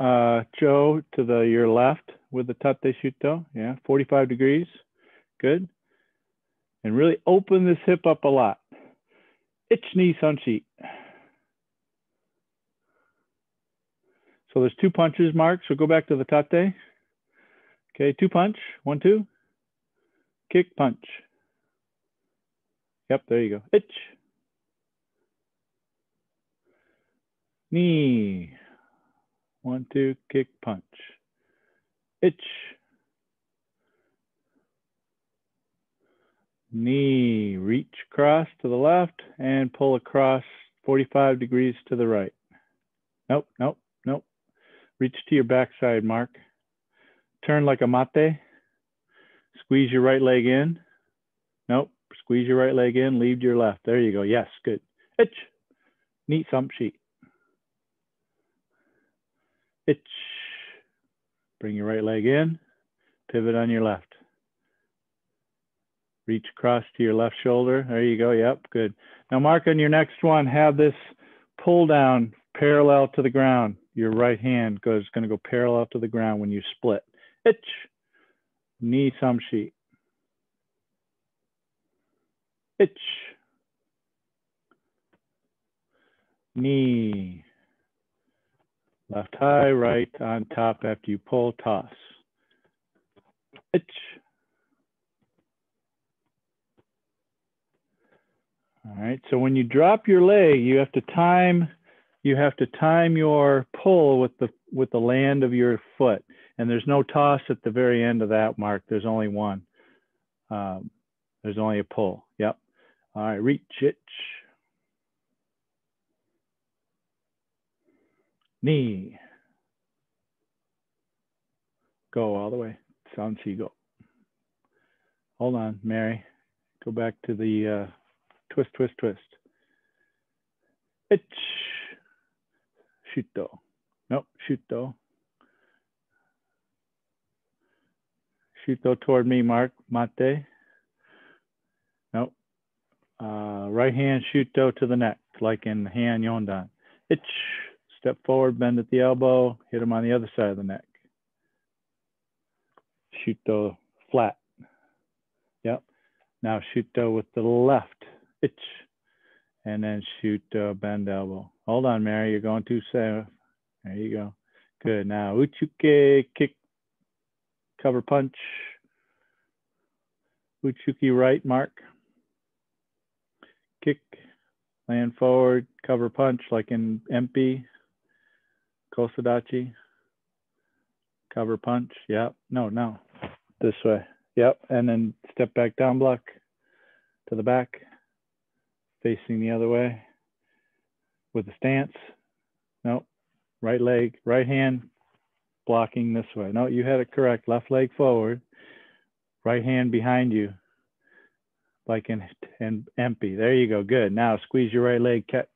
A: Joe, to your left with the tate shuto. Yeah, 45 degrees. Good. And really open this hip up a lot. Ich ni sanshi. So there's 2 punches, Mark. So go back to the tate. Okay, 2 punch. 1, 2. Kick, punch. Yep, there you go. Ich. Knee. 1, 2, kick, punch. Ich. Knee. Reach across to the left and pull across 45 degrees to the right. Nope, nope, nope. Reach to your backside, Mark. Turn like a mate. Squeeze your right leg in. Nope. Squeeze your right leg in. Leave your left. There you go. Yes, good. Ich. Knee samshi. Ich. Bring your right leg in. Pivot on your left. Reach across to your left shoulder. There you go. Yep, good. Now, Mark, on your next one, have this pull down parallel to the ground. Your right hand is going to go parallel to the ground when you split. Ich. Knee samshi. Ich. Knee. Left high, right on top after you pull, toss. Ich. All right, so when you drop your leg, you have to time your pull with the land of your foot. And there's no toss at the very end of that, Mark. There's only one. There's only a pull. Yep. All right, reach it. Knee. Go all the way. Sanshi go. Hold on, Mary. Go back to the twist, twist, twist. Ich. Shuto. Nope, shuto. Shuto toward me, Mark. Mate. Nope. Right hand shuto to the neck, like in Han Yondan. Ich. Step forward, bend at the elbow, hit him on the other side of the neck. Shuto flat. Yep. Now shuto with the left. Ich. And then shuto, bend elbow. Hold on, Mary. You're going too safe. There you go. Good. Now uchuke, kick, cover punch. Uchuki right, Mark. Kick, land forward, cover punch like in MP. Kosadachi. Cover punch. Yep. No. This way. Yep. And then step back down block to the back. Facing the other way. With the stance. Nope. Right leg, right hand blocking this way. No, you had it correct. Left leg forward. Right hand behind you. like in empty. There you go. Good. Now squeeze your right leg, catch.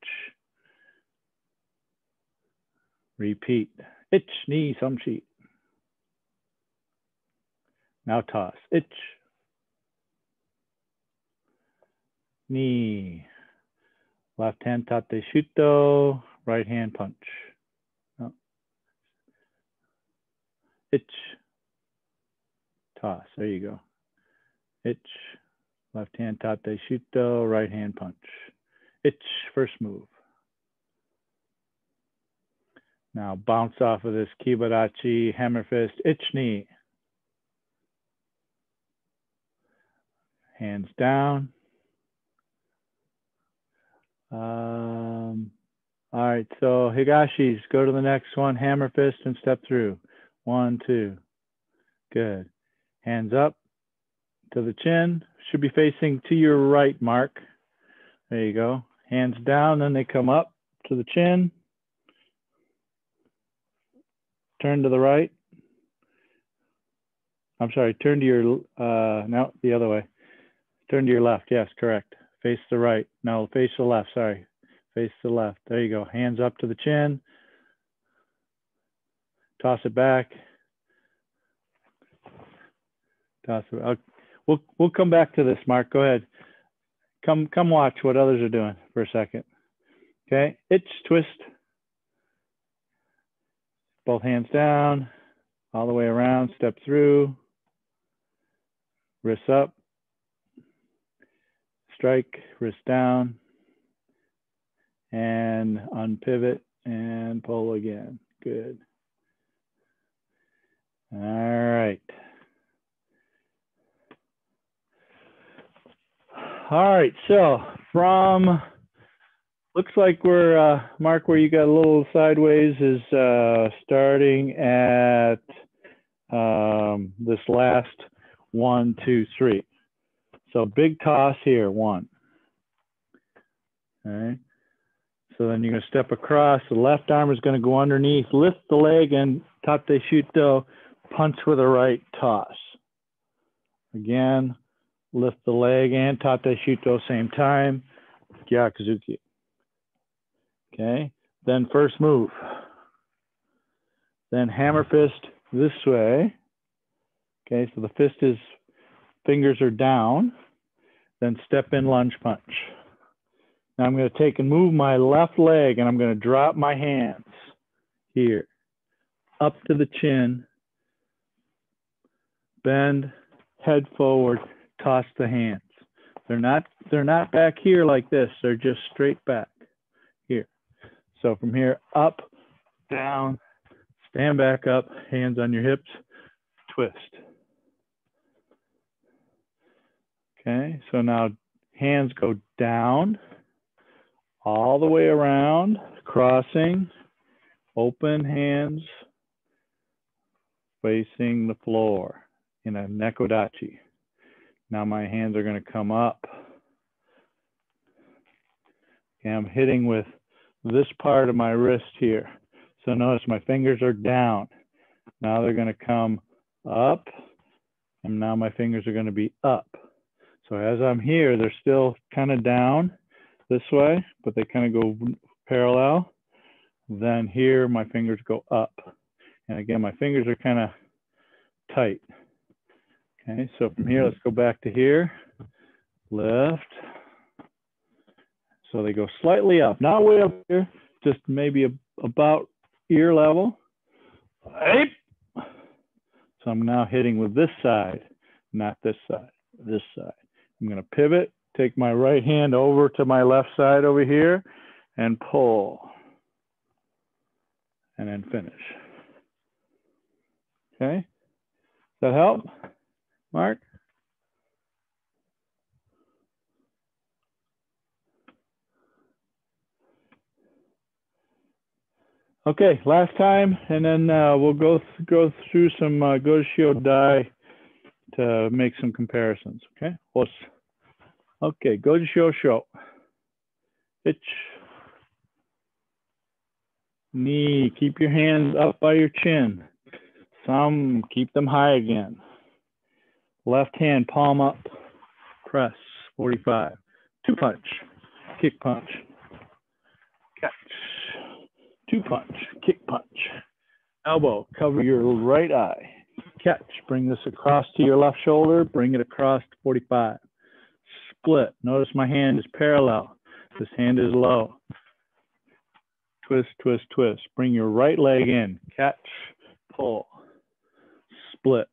A: Repeat. Ich, ni, samshi. Now toss. Ich. Ni. Left hand tate shuto. Right hand punch. Oh. Ich. Toss. There you go. Ich. Left hand tate shuto. Right hand punch. Ich. First move. Now bounce off of this kibarachi, hammer fist, ich ni. Hands down. All right, so higashis, go to the next one, hammer fist and step through. 1, 2. Good. Hands up to the chin. Should be facing to your right, Mark. There you go. Hands down, then they come up to the chin. Turn to the right. I'm sorry, turn to your, no, the other way. Turn to your left, yes, correct. Face the right, no, face the left, sorry. Face the left, there you go. Hands up to the chin. Toss it back. Toss it, we'll come back to this, Mark, go ahead. Come watch what others are doing for a second. Okay, ich, twist. Both hands down, all the way around, step through, wrists up, strike, wrist down, and unpivot and pull again. Good. All right. All right, so from, looks like we're, Mark, where you got a little sideways is starting at this last 1, 2, 3. So big toss here, 1. All right. So then you're going to step across. The left arm is going to go underneath, lift the leg and tate shuto, punch with a right toss. Again, lift the leg and tate shuto same time, gyakuzuki. Okay, then first move. Then hammer fist this way. Okay, so the fist is, fingers are down. Then step in lunge punch. Now I'm going to take and move my left leg and I'm going to drop my hands here, up to the chin, bend, head forward, toss the hands. They're not back here like this, they're just straight back here. So from here, up, down, stand back up, hands on your hips, twist. Okay, so now hands go down, all the way around, crossing, open hands, facing the floor in a nekodachi. Now my hands are going to come up. Okay, I'm hitting with this part of my wrist here. So notice my fingers are down. Now they're going to come up, and now my fingers are going to be up. So as I'm here, they're still kind of down this way, but they kind of go parallel. Then here, my fingers go up. And again, my fingers are kind of tight. Okay, so from here, let's go back to here. Lift. So they go slightly up, not way up here, just maybe about ear level. So I'm now hitting with this side, not this side, this side. I'm going to pivot, take my right hand over to my left side over here and pull. And then finish. Okay, does that help, Mark? Okay, last time, and then we'll go through some Gojushiho Dai to make some comparisons. Okay, okay, Gojushiho Sho. Ich. Knee, keep your hands up by your chin. Some, keep them high again. Left hand, palm up, press, 45. Two punch, kick punch, catch. Two punch, kick punch. Elbow, cover your right eye. Catch, bring this across to your left shoulder, bring it across to 45. Split, notice my hand is parallel. This hand is low. Twist, twist, twist. Bring your right leg in. Catch, pull, split.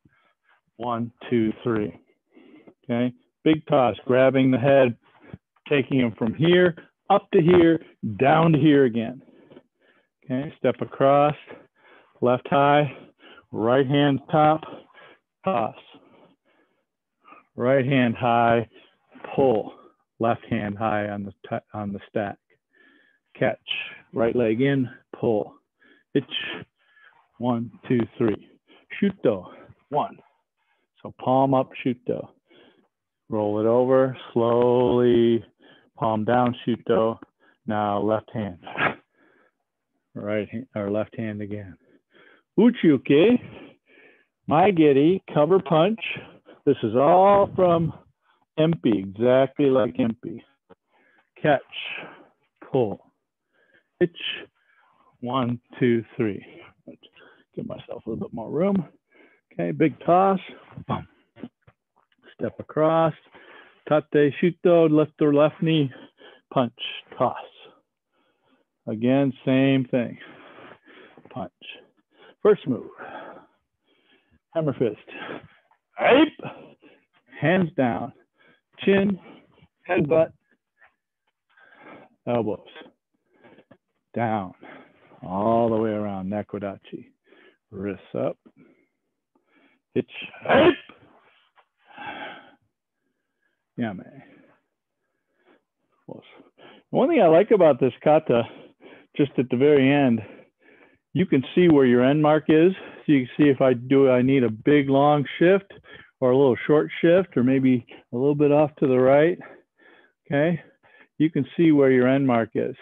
A: 1, 2, 3. Okay, big toss, grabbing the head, taking him from here, up to here, down to here again. Okay, step across, left high, right hand top, toss. Right hand high, pull. Left hand high on the stack. Catch. Right leg in, pull. Hitch. 1, 2, 3. Shuto. 1. So palm up, shuto. Roll it over, slowly. Palm down, shuto. Now left hand. Right hand or left hand again. Uchiuke. Maigeri, cover punch. This is all from Empi, exactly like Empi. Catch, pull, hitch, 1, 2, 3. Let's give myself a little bit more room. Okay, big toss. Boom. Step across. Tate shuto, lift or left knee, punch, toss. Again, same thing. Punch. First move. Hammer fist. Ape. Hands down. Chin. Headbutt. Elbows. Down. All the way around. Nakodachi. Wrists up. Hitch. Ape. Yame. One thing I like about this kata, just at the very end, you can see where your end mark is. So you can see if I need a big long shift or a little short shift or maybe a little bit off to the right. Okay, you can see where your end mark is.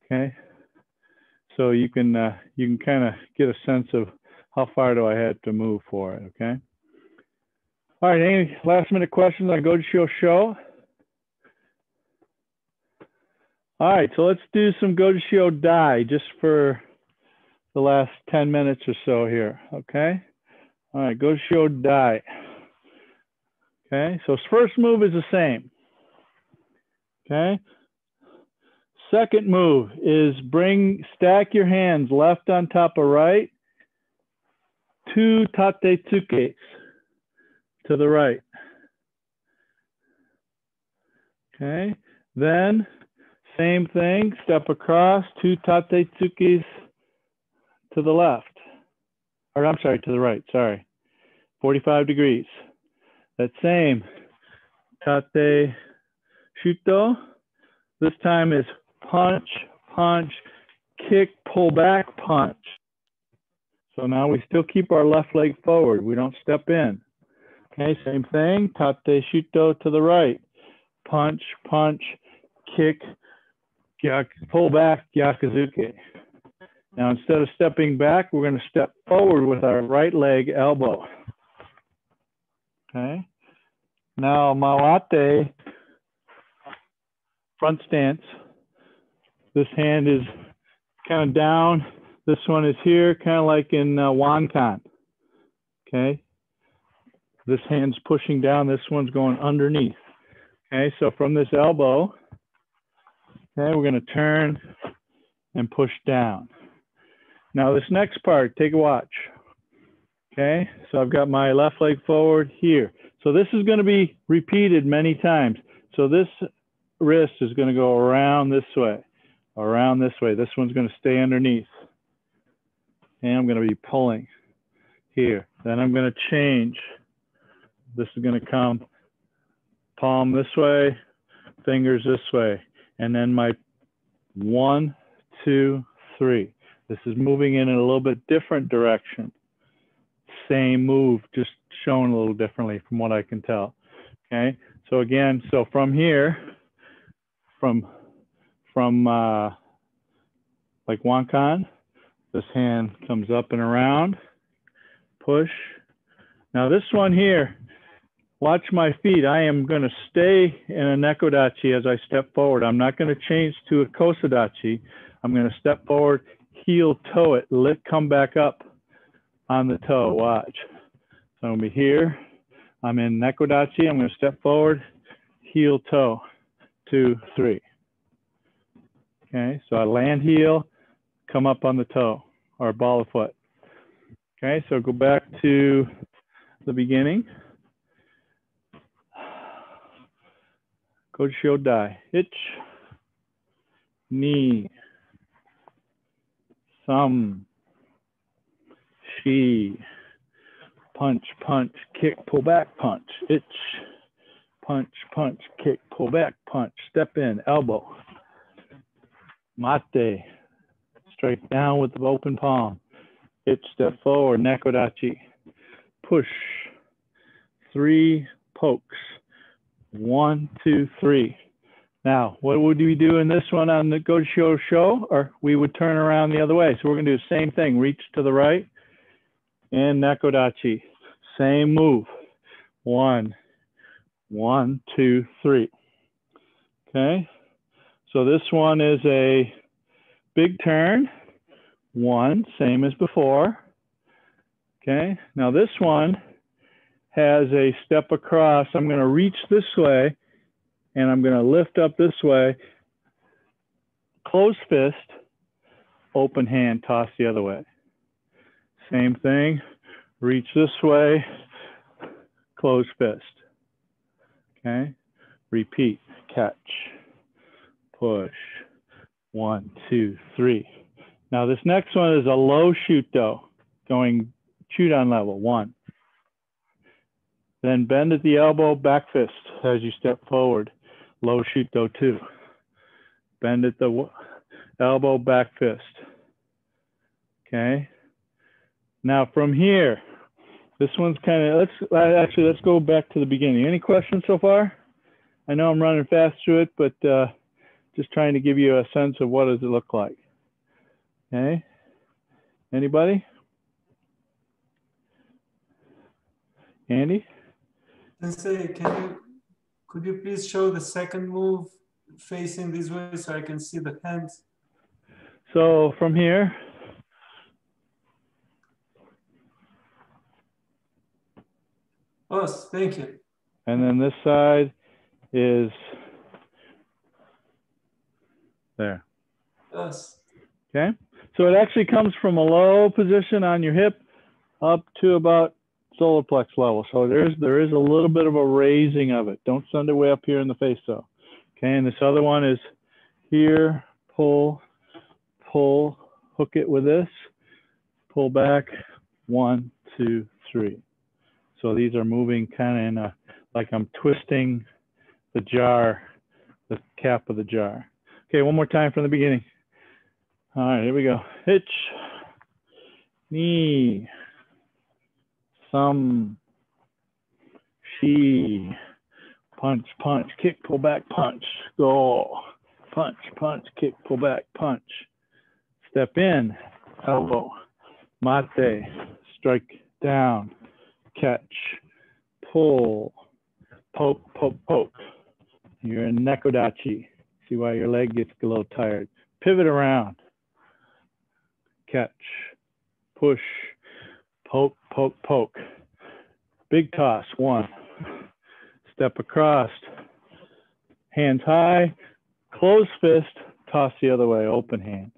A: Okay, so you can kind of get a sense of how far do I have to move for it. Okay. All right. Any last minute questions on Gojushiho Sho? All right, so let's do some Gojushiho Dai just for the last 10 minutes or so here, okay? All right, Gojushiho Dai. Okay, so first move is the same, okay? Second move is stack your hands left on top of right, 2 tate tsukes to the right. Okay, then same thing, step across, 2 tate tsukis to the left. Or I'm sorry, to the right, sorry. 45 degrees. That same tate shuto. This time is punch, punch, kick, pull back, punch. So now we still keep our left leg forward. We don't step in. Okay, same thing, tate shuto to the right. Punch, punch, kick, pull back, gyakuzuke. Now, instead of stepping back, we're going to step forward with our right leg elbow. Okay. Now, mawate, front stance. This hand is kind of down. This one is here, kind of like in wankan. Okay. This hand's pushing down. This one's going underneath. Okay. So from this elbow, okay, we're going to turn and push down. Now this next part, take a watch. Okay, so I've got my left leg forward here. So this is going to be repeated many times. So this wrist is going to go around this way, around this way. This one's going to stay underneath. And I'm going to be pulling here. Then I'm going to change. This is going to come palm this way, fingers this way. And then my 1, 2, 3. This is moving in a little bit different direction. Same move, just shown a little differently from what I can tell. Okay, so again, so from here, from like wankan, this hand comes up and around, push. Now this one here, watch my feet. I am going to stay in a nekodachi as I step forward. I'm not going to change to a kosodachi. I'm going to step forward, heel toe it, come back up on the toe. Watch. So I'm going to be here. I'm in nekodachi. I'm going to step forward, heel toe, 2, 3. Okay, so I land heel, come up on the toe or ball of foot. Okay, so go back to the beginning. Gojushiho Dai. Hitch, knee, thumb, shi, punch, punch, kick, pull back, punch, itch, punch, punch, kick, pull back, punch, step in, elbow, mate, strike down with the open palm, itch, step forward, nekodachi, push, 3 pokes, 1, 2, 3. Now, what would we do in this one on the Gojushiho Sho? Or we would turn around the other way. So we're going to do the same thing. Reach to the right and nekodachi. Same move. 1, 1, 2, 3. Okay. So this one is a big turn. 1, same as before. Okay. Now this one has a step across. I'm going to reach this way and I'm going to lift up this way, closed fist, open hand, toss the other way. Same thing, reach this way, closed fist. Okay, repeat, catch, push, 1, 2, 3. Now this next one is a low shoot though, going shoot on level, 1. Then bend at the elbow, back fist as you step forward. Low shoot though 2. Bend at the elbow, back fist. Okay. Now from here, this one's kind of, let's go back to the beginning. Any questions so far? I know I'm running fast through it, but just trying to give you a sense of what does it look like. Okay. Anybody? Andy?
C: Sensei, could you please show the second move facing this way so I can see the hands?
A: So from here,
C: oh, thank you.
A: And then this side is there.
C: Yes.
A: Okay. So it actually comes from a low position on your hip up to about solar plex level. So there is a little bit of a raising of it. Don't send it way up here in the face though. Okay, and this other one is here, pull, pull, hook it with this, pull back, 1, 2, 3. So these are moving kind of in a, like I'm twisting the jar, the cap of the jar. Okay, one more time from the beginning. All right, here we go. Hitch, knee, thumb, shi, punch, punch, kick, pull back, punch, go, punch, punch, kick, pull back, punch, step in, elbow, mate, strike down, catch, pull, poke, poke, poke. You're in nekodachi. See why your leg gets a little tired. Pivot around, catch, push, poke, poke, poke. Big toss, 1. Step across, hands high, closed fist, toss the other way, open hand.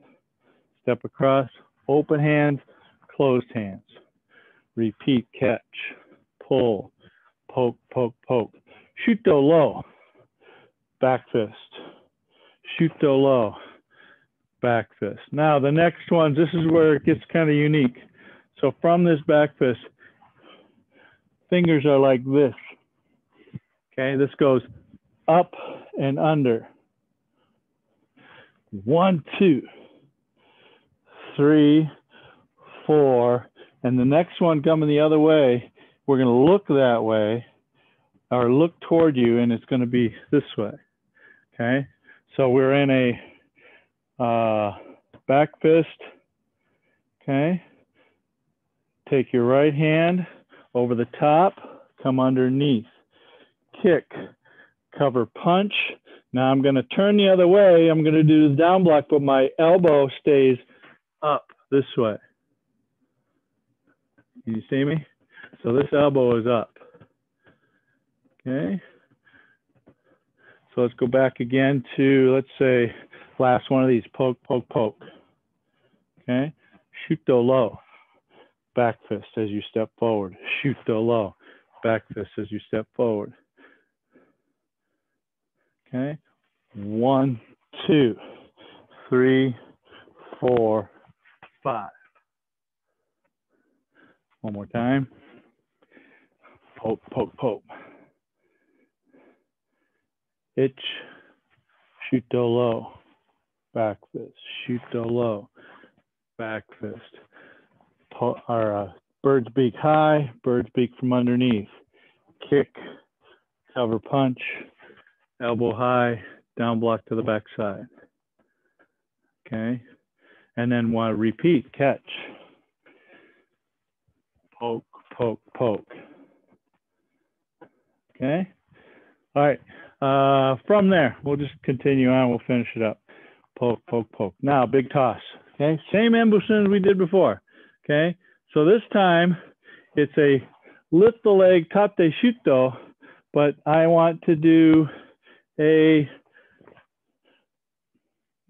A: Step across, open hands, closed hands. Repeat, catch, pull, poke, poke, poke. Shoot though low, back fist. Shoot though low, back fist. Now the next one, this is where it gets kind of unique. So from this back fist, fingers are like this. Okay, this goes up and under. 1, 2, 3, 4. And the next one coming the other way, we're going to look that way or look toward you, and it's going to be this way. Okay, so we're in a back fist. Okay, take your right hand over the top, come underneath. kick, cover punch. Now I'm going to turn the other way. I'm going to do the down block, but my elbow stays up this way. Can you see me? So this elbow is up. Okay. So let's go back again to, let's say, last one of these, poke, poke, poke. Okay. Shuto low. Back fist as you step forward. Shuto low. Back fist as you step forward. Okay. 1, 2, 3, 4, 5. One more time. Poke, poke, poke. Itch. Shuto low. Back fist. Shuto low. Back fist. Bird's beak high. Bird's beak from underneath. Kick. Cover punch. Elbow high. Down block to the backside. Okay. And then want to repeat. Catch. Poke, poke, poke. Okay. All right. From there, we'll just continue on. We'll finish it up. Poke, poke, poke. Now, big toss. Okay. Same embushin as we did before. Okay. So this time, it's a lift the leg, tate shuto, but I want to do a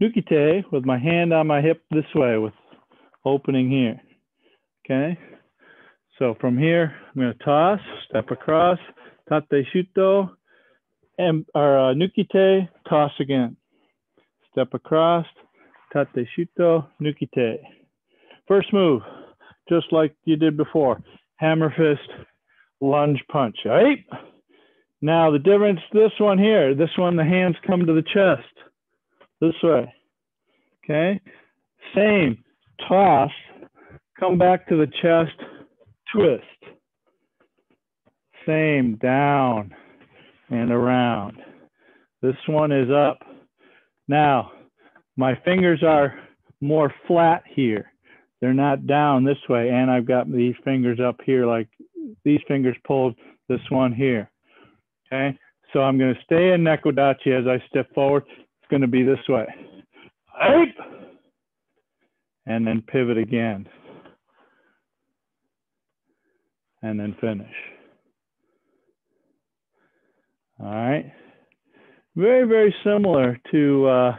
A: nukite with my hand on my hip this way with opening here. Okay. So from here, I'm going to toss, step across, tate shuto, and nukite, toss again. Step across, tate shuto, nukite. First move, just like you did before, hammer fist, lunge punch, all right? Now the difference, this one here, this one, the hands come to the chest, this way, okay? Same, toss, come back to the chest, twist. Same, down and around. This one is up. Now, my fingers are more flat here. They're not down this way, and I've got these fingers up here, like these fingers pulled this one here, okay? So I'm gonna stay in nekodachi as I step forward. It's gonna be this way. Right. And then pivot again. And then finish. All right. Very, very similar to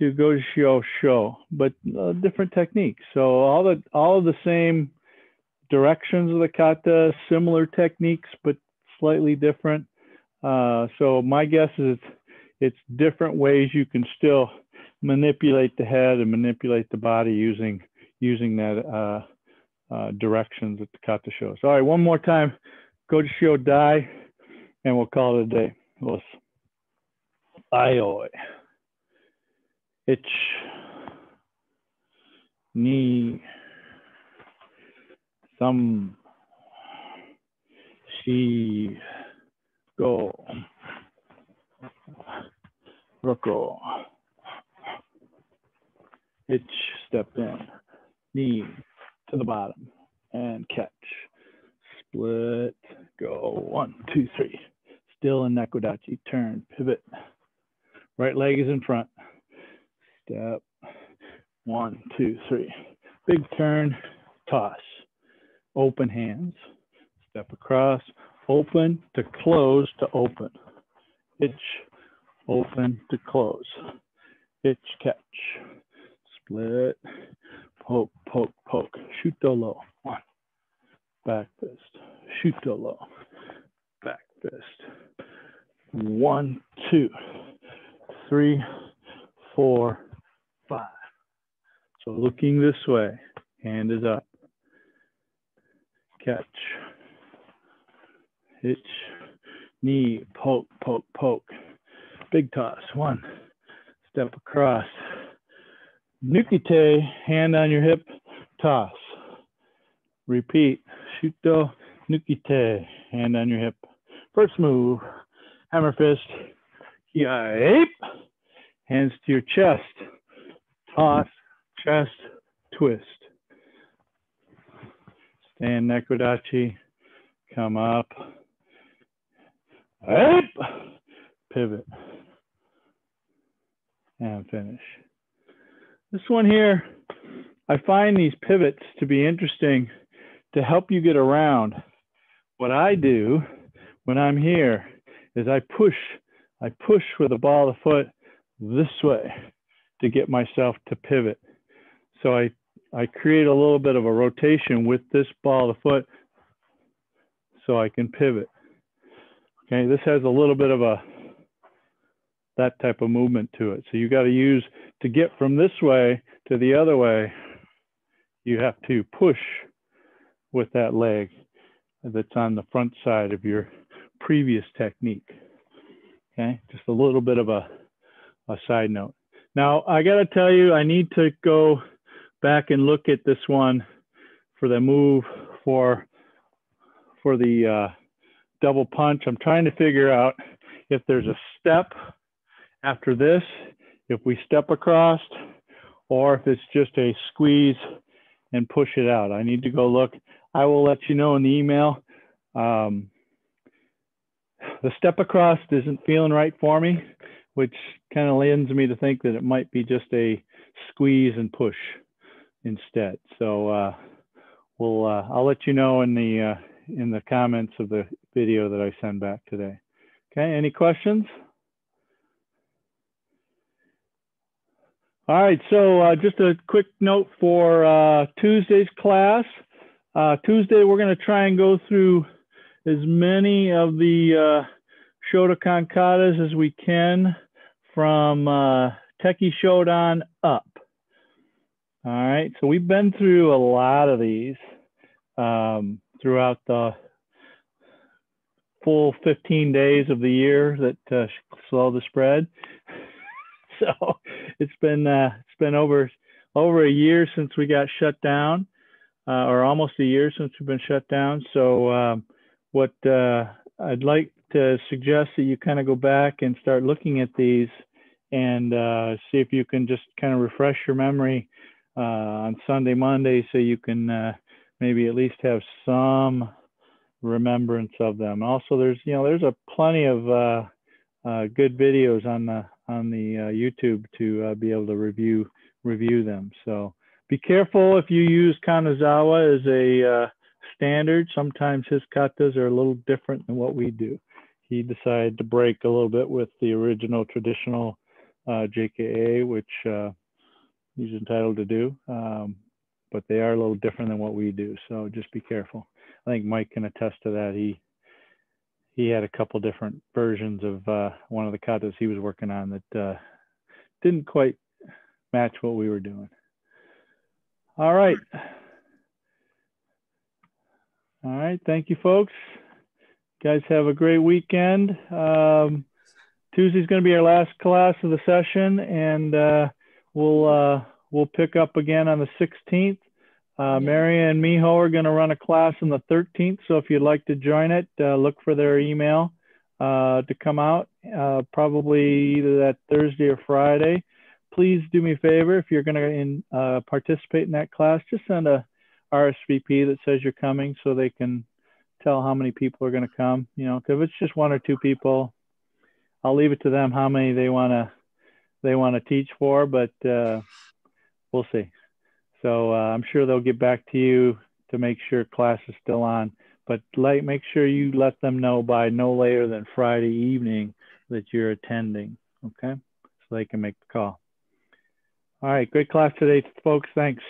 A: Gojushiho Sho, but different techniques. So all of the same directions of the kata, similar techniques, but slightly different. So my guess is it's different ways you can still manipulate the head and manipulate the body using that directions that the kata shows. All right, one more time, Gojushiho Dai, and we'll call it a day. Los Aioi. Ich. Ni. Sam. Shi. Go. Roko. Ich. Step in. Knee to the bottom and catch. Split. Go. 1, 2, 3. Still in nekodachi. Turn. Pivot. Right leg is in front. Step. 1, 2, 3. Big turn. Toss. Open hands. Step across. Open to close to open. Itch. Open to close. Itch. Catch. Split. Poke, poke, poke. Shuto low. 1. Back fist. Shuto low. Back fist. 1, 2, 3, 4, 5. So looking this way. Hand is up. Catch. Hitch. Knee. Poke, poke, poke. Big toss. 1. Step across. Nukite, hand on your hip, toss. Repeat. Shuto, nukite, hand on your hip. First move, hammer fist, hiaip. Hands to your chest. Toss, chest, twist. Stand nekodachi, come up. Up, pivot, and finish. This one here, I find these pivots to be interesting to help you get around. What I do when I'm here is I push with the ball of the foot this way to get myself to pivot. So I create a little bit of a rotation with this ball of the foot so I can pivot. Okay, this has a little bit of that type of movement to it. So you got to use, to get from this way to the other way, you have to push with that leg that's on the front side of your previous technique. Okay, just a little bit of a side note. Now, I got to tell you, I need to go back and look at this one for the move for the double punch. I'm trying to figure out if there's a step after this, if we step across, or if it's just a squeeze and push it out. I need to go look. I will let you know in the email. The step across isn't feeling right for me, which kind of lends me to think that it might be just a squeeze and push instead. So I'll let you know in the comments of the video that I send back today. Okay, any questions? All right, so just a quick note for Tuesday's class. Tuesday, we're going to try and go through as many of the Shotokan katas as we can from Teki Shodan up. All right, so we've been through a lot of these throughout the full 15 days of the year that slow the spread. So it's been over a year since we got shut down, or almost a year since we've been shut down. So what I'd like to suggest that you kind of go back and start looking at these and see if you can just kind of refresh your memory on Sunday, Monday, so you can maybe at least have some remembrance of them. Also, there's a plenty of good videos on the YouTube to be able to review them. So be careful if you use Kanazawa as a standard. Sometimes his katas are a little different than what we do. He decided to break a little bit with the original traditional JKA, which he's entitled to do, but they are a little different than what we do. So just be careful. I think Mike can attest to that. He had a couple different versions of one of the katas he was working on that didn't quite match what we were doing. All right. All right. Thank you, folks. You guys have a great weekend. Tuesday's going to be our last class of the session, and we'll pick up again on the 16th. Maria and Miho are going to run a class on the 13th. So if you'd like to join it, look for their email to come out, probably either that Thursday or Friday. Please do me a favor, if you're going to participate in that class, just send a RSVP that says you're coming so they can tell how many people are going to come. You know, because if it's just one or two people, I'll leave it to them how many they want to teach for, but we'll see. So I'm sure they'll get back to you to make sure class is still on, but make sure you let them know by no later than Friday evening that you're attending, okay? So they can make the call. All right, great class today, folks. Thanks.